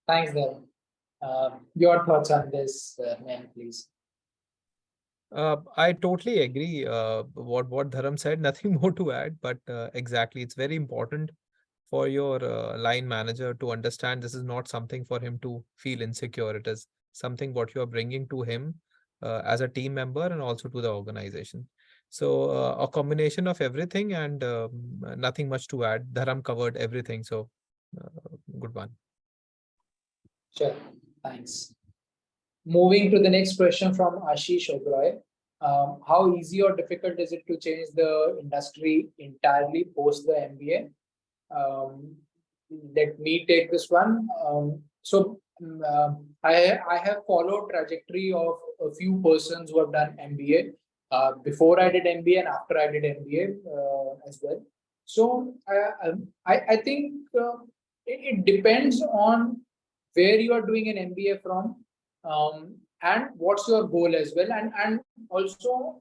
Thanks, Dharm. Your thoughts on this, man, please. I totally agree. What Dharam said, nothing more to add, but exactly, it's very important for your line manager to understand this is not something for him to feel insecure. It is something what you are bringing to him as a team member and also to the organization. So a combination of everything, and nothing much to add. Dharam covered everything. So good one. Sure, thanks. Moving to the next question from Ashish Oberoi. How easy or difficult is it to change the industry entirely post the MBA? Let me take this one. I have followed trajectory of a few persons who have done MBA before I did MBA and after I did MBA as well. So I think it depends on where you are doing an MBA from, and what's your goal as well, and also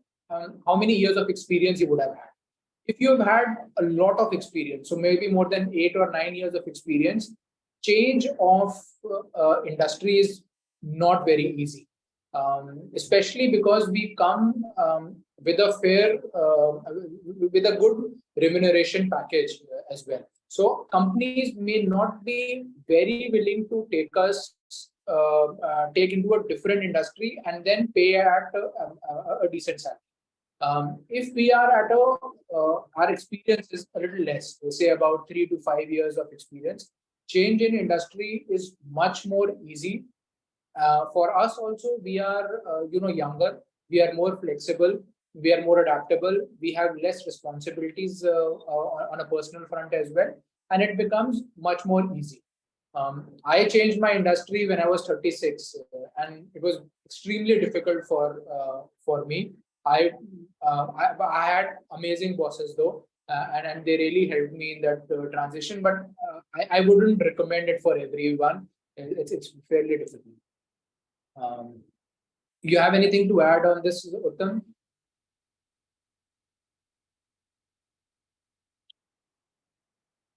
how many years of experience you would have had. If you have had a lot of experience, so maybe more than 8 or 9 years of experience, change of industry is not very easy, especially because we come with a with a good remuneration package as well. So companies may not be very willing to take us take into a different industry and then pay at a decent salary. If we are at our experience is a little less, say about 3 to 5 years of experience, change in industry is much more easy. For us also, we are younger, we are more flexible, we are more adaptable, we have less responsibilities on a personal front as well, and it becomes much more easy. I changed my industry when I was 36, and it was extremely difficult for me. I had amazing bosses though, and they really helped me in that transition. But I wouldn't recommend it for everyone. It's fairly difficult. You have anything to add on this, Uttam?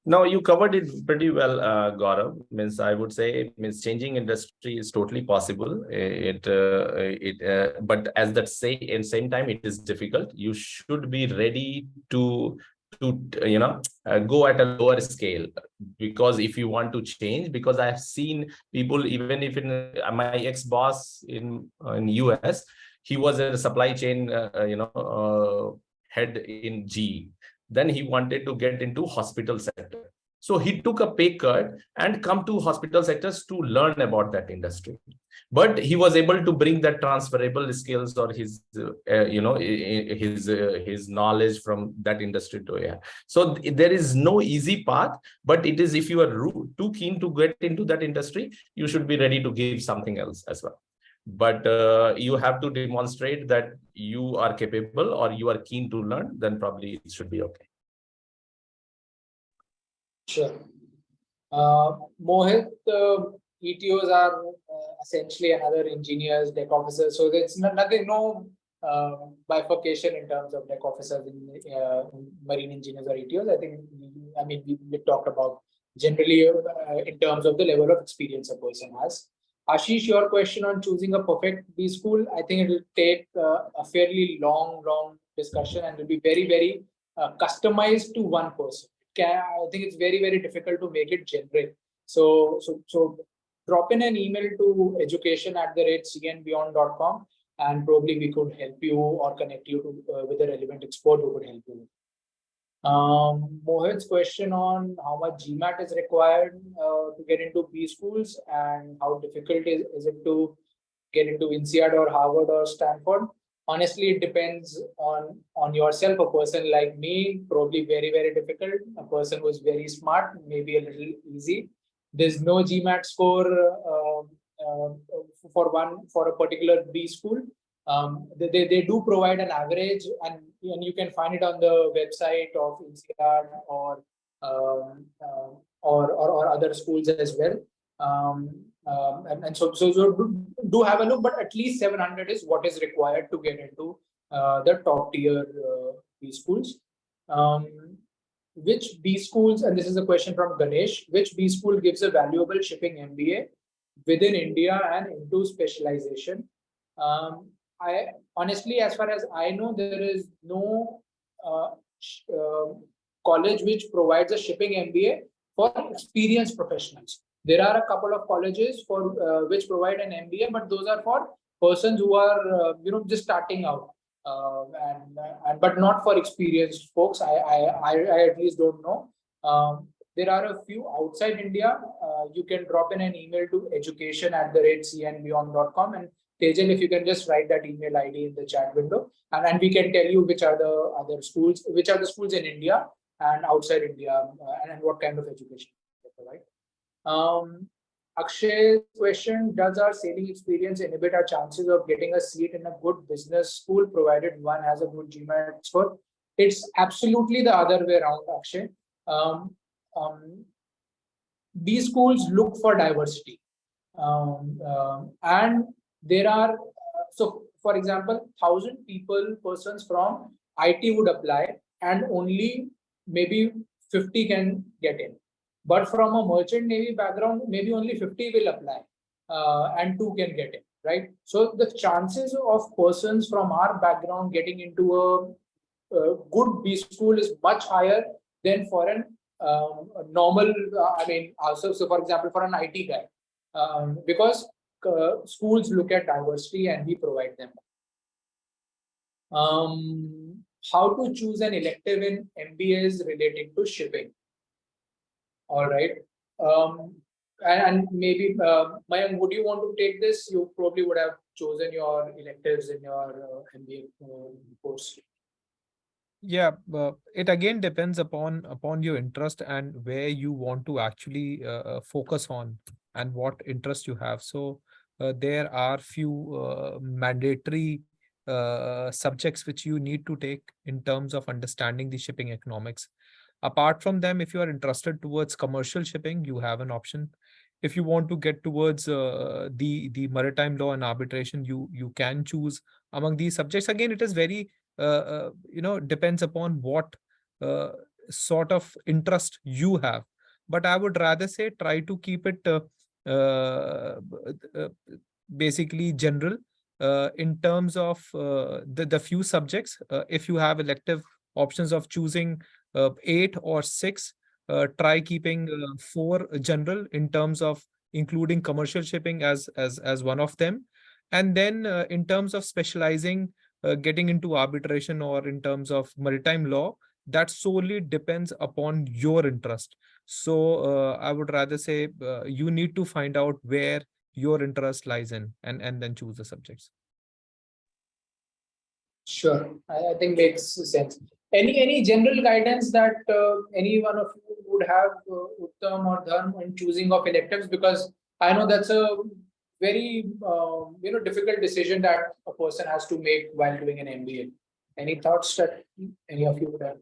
No, you covered it pretty well, Gaurav. Means I would say, means changing industry is totally possible. But as that say, in same time, it is difficult. You should be ready to go at a lower scale, because if you want to change, because I have seen people, even if in my ex-boss in US, he was a supply chain head in GE. Then he wanted to get into hospital sector, so he took a pay cut and come to hospital sectors to learn about that industry. But he was able to bring that transferable skills or his his knowledge from that industry to here. So there is no easy path, but it is, if you are too keen to get into that industry, you should be ready to give something else as well. But you have to demonstrate that you are capable or you are keen to learn, then probably it should be okay. Sure. Mohit, ETOs are essentially another engineers, deck officers. So there's nothing, no bifurcation in terms of deck officers in marine engineers or ETOs. I mean, we talked about generally in terms of the level of experience a person has. Ashish, your question on choosing a perfect B school, I think it will take a fairly long discussion, and will be very customized to one person. I think it's very difficult to make it generic. So drop in an email to education@cnbeyond.com, and probably we could help you or connect you to with a relevant expert who could help you. Mohit's question on how much GMAT is required to get into B schools, and how difficult is it to get into INSEAD or Harvard or Stanford. Honestly, it depends on yourself. A person like me, probably very difficult. A person who's very smart, maybe a little easy. There's no GMAT score for a particular B school. They do provide an average, and you can find it on the website of INSEAD or other schools as well. So do have a look, but at least 700 is what is required to get into the top tier B schools. Which B schools, and this is a question from Ganesh, which B school gives a valuable shipping MBA within India and into specialization? I honestly, as far as I know, there is no college which provides a shipping MBA for experienced professionals. There are a couple of colleges for which provide an MBA, but those are for persons who are just starting out, but not for experienced folks. I at least don't know. There are a few outside India. You can drop in an email to education@cnbeyond.com, and Tejal, if you can just write that email ID in the chat window, and we can tell you which are the other schools, which are the schools in India and outside India, and what kind of education they provide. Akshay's question, does our sailing experience inhibit our chances of getting a seat in a good business school, provided one has a good GMAT score? It's absolutely the other way around, Akshay. B schools look for diversity. And there are, so for example, 1,000 persons from IT would apply, and only maybe 50 can get in. But from a merchant navy background, maybe only 50 will apply, and 2 can get in, right? So the chances of persons from our background getting into a good B school is much higher than for an normal, so for example, for an IT guy, because schools look at diversity and we provide them. How to choose an elective in MBAs relating to shipping. All right. And maybe, Mayank, would you want to take this? You probably would have chosen your electives in your MBA course. Yeah, it again depends upon your interest and where you want to actually focus on and what interest you have. So there are few mandatory subjects which you need to take in terms of understanding the shipping economics. Apart from them, if you are interested towards commercial shipping, you have an option. If you want to get towards the maritime law and arbitration, you can choose among these subjects. Again, it is very depends upon what uh, sort of interest you have. But I would rather say try to keep it uh, uh, basically general in terms of the few subjects. If you have elective options of choosing 8 or 6, try keeping 4 general in terms of including commercial shipping as one of them. And then in terms of specializing, getting into arbitration or in terms of maritime law, that solely depends upon your interest. So I would rather say you need to find out where your interest lies in, and then choose the subjects. Sure, I think makes sense. Any general guidance that any one of you would have, Uttam or Dharm, in choosing of electives? Because I know that's a very difficult decision that a person has to make while doing an MBA. Any thoughts that any of you would have?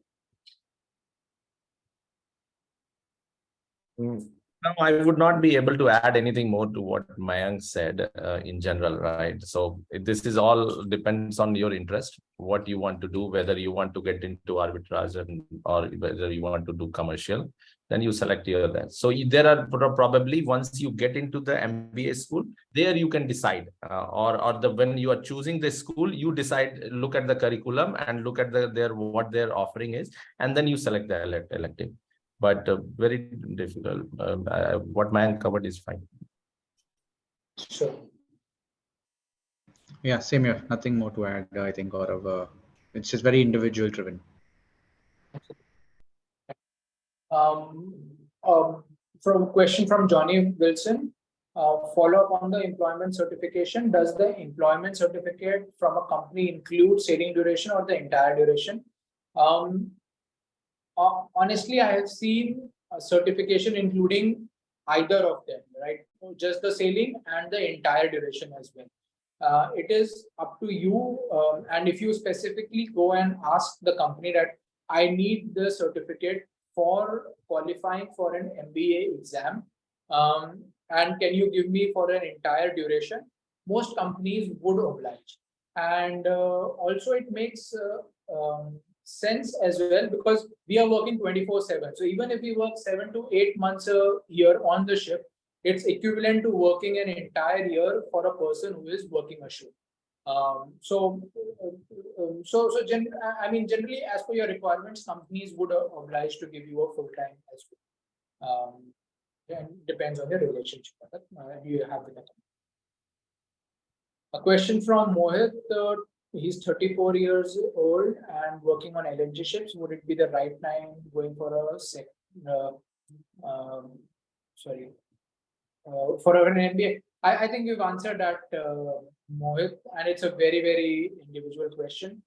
No, I would not be able to add anything more to what Mayank said in general, right? So this is all depends on your interest, what you want to do, whether you want to get into arbitrage or whether you want to do commercial, then you select your that. So there are probably, once you get into the MBA school, there you can decide, or when you are choosing the school, you decide, look at the curriculum and look at what their offering is, and then you select the elective. But very difficult. What man covered is fine. Sure. Yeah, same here. Nothing more to add, I think, or it's just very individual driven. From question from Johnny Wilson, follow up on the employment certification. Does the employment certificate from a company include sailing duration or the entire duration? Honestly, I have seen a certification including either of them, right? Just the sailing and the entire duration as well. It is up to you. And if you specifically go and ask the company that I need the certificate for qualifying for an MBA exam, and can you give me for an entire duration? Most companies would oblige. And also it makes sense as well, because we are working 24/7. So even if we work 7 to 8 months a year on the ship, it's equivalent to working an entire year for a person who is working a ship. Generally, as per your requirements, companies would oblige to give you a full time as well. And depends on the relationship you have with the company. A question from Mohit. He's 34 years old and working on LNG ships. Would it be the right time going for a for an MBA? I think we've answered that, Mohit, and it's a very, very individual question.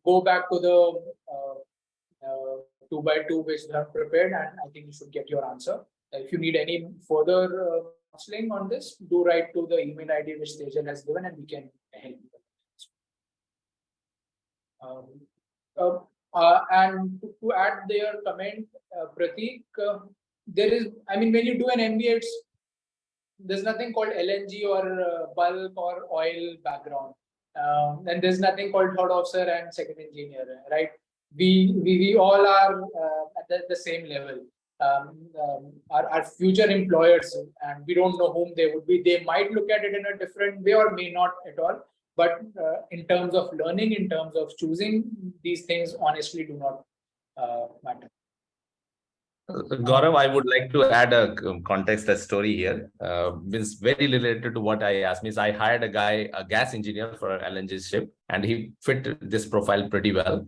Go back to the 2x2 which they have prepared, and I think you should get your answer. If you need any further counseling on this, do write to the email ID which Tejan has given, and we can help you. And to add their comment, Prateek, there is, when you do an MBA, there's nothing called LNG or bulk or oil background. And there's nothing called third officer and second engineer, right? We all are at the same level. Our future employers, and we don't know whom they would be. They might look at it in a different way or may not at all. But in terms of learning, in terms of choosing, these things honestly do not matter. Gaurav, I would like to add a context, a story here. Means very related to what I asked. Means I hired a guy, a gas engineer for an LNG ship, and he fit this profile pretty well.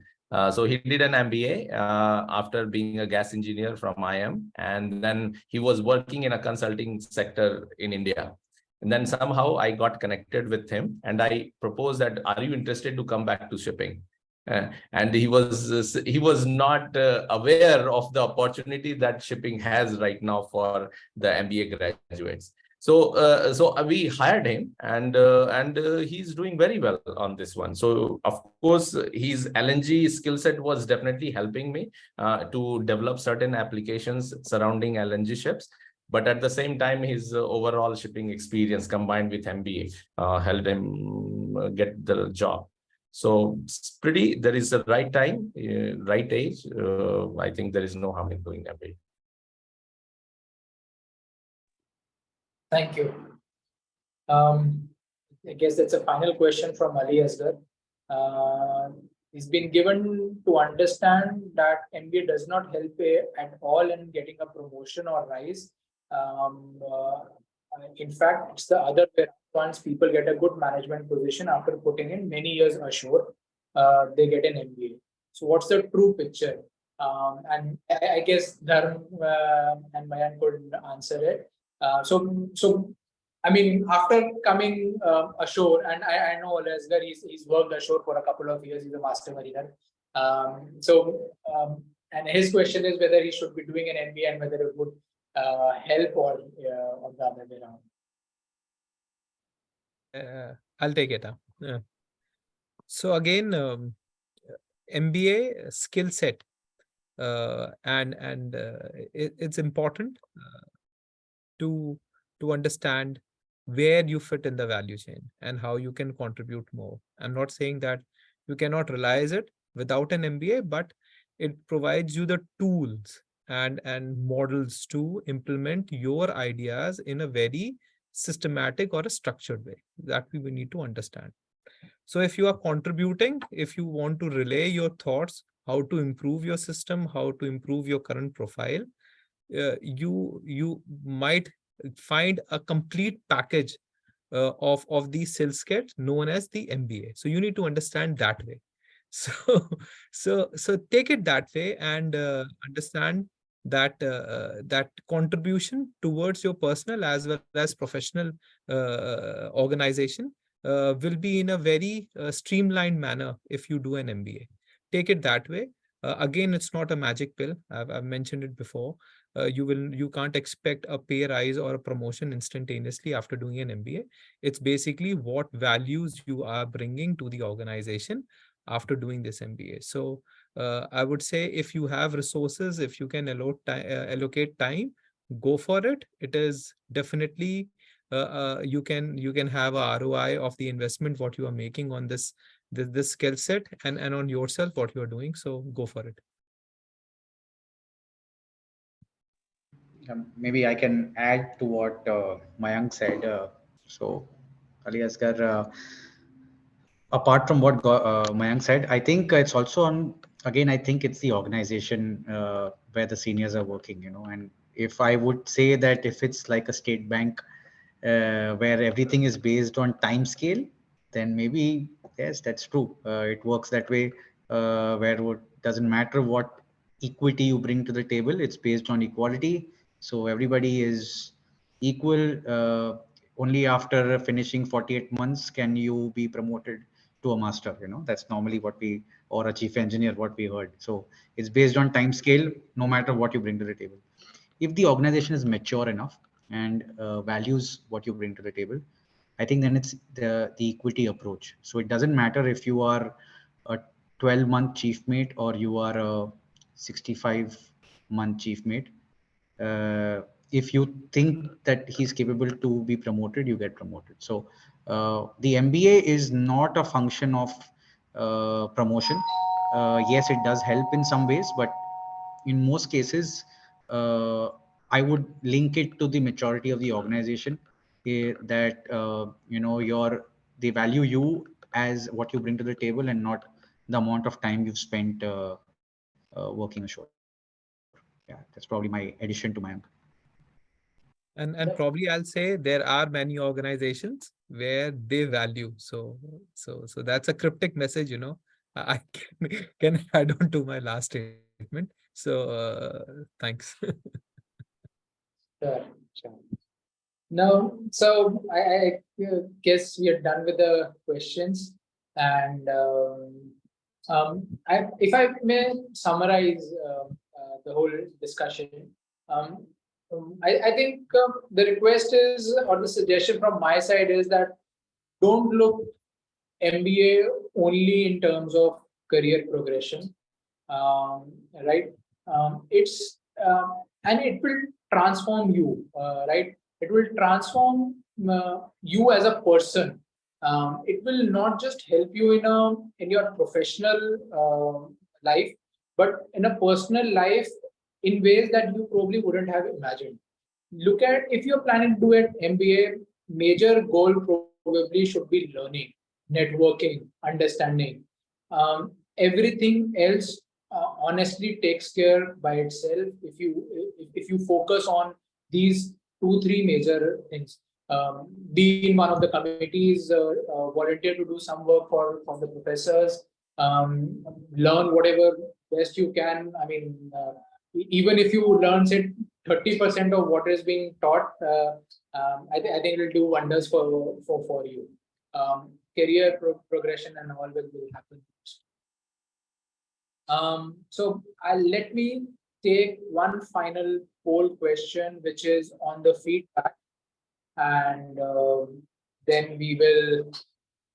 So he did an MBA after being a gas engineer from IM, and then he was working in a consulting sector in India. And then somehow I got connected with him, and I proposed that, "Are you interested to come back to shipping?" And he was not aware of the opportunity that shipping has right now for the MBA graduates. So we hired him, and he's doing very well on this one. So of course his LNG skill set was definitely helping me to develop certain applications surrounding LNG ships. But at the same time, his overall shipping experience combined with MBA helped him get the job. So it's pretty, there is a right time, right age. I think there is no harm in doing MBA. Thank you. I guess that's a final question from Ali Asgar. He's been given to understand that MBA does not help at all in getting a promotion or rise. In fact, it's the other way. Once people get a good management position after putting in many years ashore, they get an MBA. So what's the true picture? And I guess Dharm and Mayank could answer it. So I mean, after coming ashore, and I know Lesgar, he's worked ashore for a couple of years. He's a master mariner. And his question is whether he should be doing an MBA and whether it would help or the other way around. I'll take it up. So again, MBA skill set, and it's important to understand where you fit in the value chain and how you can contribute more. I'm not saying that you cannot realize it without an MBA, but it provides you the tools and models to implement your ideas in a very systematic or a structured way that we need to understand. So if you are contributing, if you want to relay your thoughts, how to improve your system, how to improve your current profile, you might find a complete package of the sales kit known as the MBA. So you need to understand that way. So take it that way and understand that that contribution towards your personal as well as professional organization will be in a very streamlined manner if you do an MBA. Take it that way. Again, it's not a magic pill. I've mentioned it before. You can't expect a pay rise or a promotion instantaneously after doing an MBA. It's basically what values you are bringing to the organization after doing this MBA. So I would say if you have resources, if you can allocate time, go for it. It is definitely you can have a ROI of the investment what you are making on this skill set and on yourself what you are doing. So go for it. Maybe I can add to what Mayank said. So, Ali Asgar, apart from what Mayank said, I think it's also on, again, I think it's the organization where the seniors are working, and if I would say that if it's like a state bank where everything is based on time scale, then maybe, yes, that's true. It works that way where it doesn't matter what equity you bring to the table, it's based on equality. So everybody is equal. Only after finishing 48 months can you be promoted to a master. That's normally what we, or a chief engineer, what we heard. So it's based on time scale, no matter what you bring to the table. If the organization is mature enough and values what you bring to the table, I think then it's the equity approach. So it doesn't matter if you are a 12-month chief mate or you are a 65-month chief mate. If you think that he's capable to be promoted, you get promoted. So the MBA is not a function of promotion. Yes, it does help in some ways, but in most cases, I would link it to the maturity of the organization, that they value you as what you bring to the table and not the amount of time you've spent working ashore. Yeah, that's probably my addition to my. And probably I'll say there are many organizations where they value. So that's a cryptic message, you know. I can add on to my last statement. So thanks. Sure, sure. No, so I guess we are done with the questions, and if I may summarize the whole discussion, um, I think the request is, or the suggestion from my side is that don't look MBA only in terms of career progression, right? It's and it will transform you, right? It will transform you as a person. It will not just help you in your professional life, but in a personal life in ways that you probably wouldn't have imagined. Look at, if you're planning to do an MBA, major goal probably should be learning, networking, understanding. Everything else honestly takes care by itself if you focus on these 2-3 major things. Be in one of the committees, volunteer to do some work for the professors, learn whatever best you can. I mean, even if you learn say 30% of what is being taught, I think it will do wonders for you. Career progression and all will happen. So let me take one final poll question, which is on the feedback, and then we will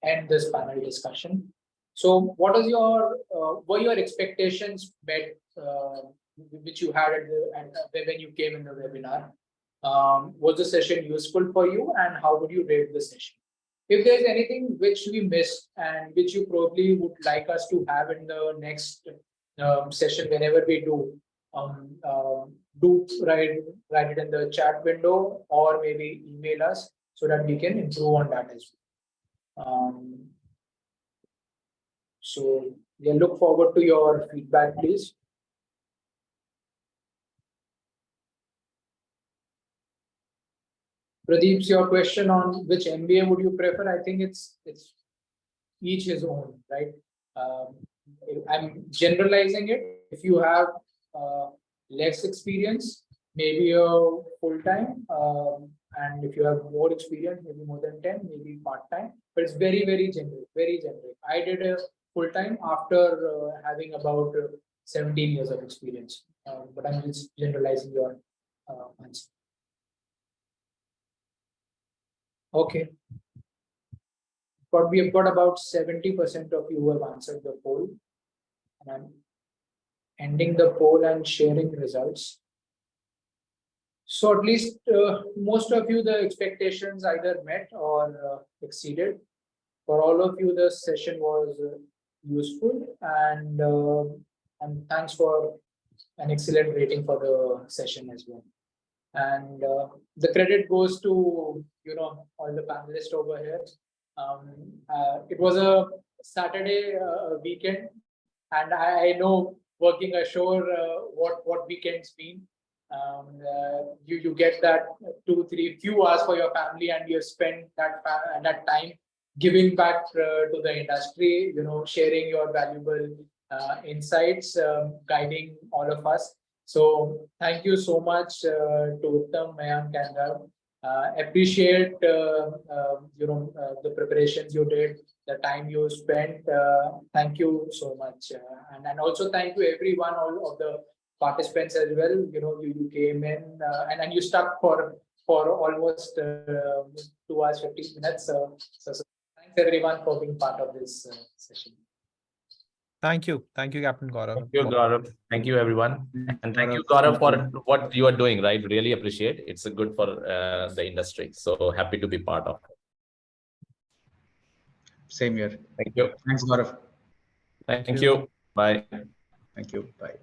end this panel discussion. So what is your were your expectations met, which you had when you came in the webinar? Was the session useful for you, and how would you rate the session? If there's anything which we missed and which you probably would like us to have in the next session, whenever we do write it in the chat window, or maybe email us so that we can improve on that as well. So yeah, look forward to your feedback, please. Pradeep's your question on which MBA would you prefer? I think it's each his own, right? I'm generalizing it. If you have less experience, maybe a full-time, and if you have more experience, maybe more than 10, maybe part-time. But it's very, very generic, very generic. I did a full-time after having about 17 years of experience, but I'm just generalizing your answer. Okay. But we have got about 70% of you who have answered the poll. And I'm ending the poll and sharing results. So at least most of you, the expectations either met or exceeded. For all of you, the session was useful, and thanks for an excellent rating for the session as well. And the credit goes to all the panelists over here. It was a Saturday weekend, and I know working ashore what weekends mean. You get that 2-3 few hours for your family, and you spend that time giving back to the industry, sharing your valuable insights, guiding all of us. So thank you so much to Uttam, Mayank, and Rav. Appreciate the preparations you did, the time you spent. Thank you so much, and also thank you everyone, all of the participants as well. You came in and you stuck for almost 2 hours 15 minutes. So thanks everyone for being part of this session. Thank you, Captain Gaurav. Thank you, Gaurav. Thank you, everyone, and thank you, Gaurav, for what you are doing. Right, really appreciate. It's good for the industry. So happy to be part of it. Same here. Thank you. Thanks, Gaurav. Thank you. Bye. Thank you. Bye.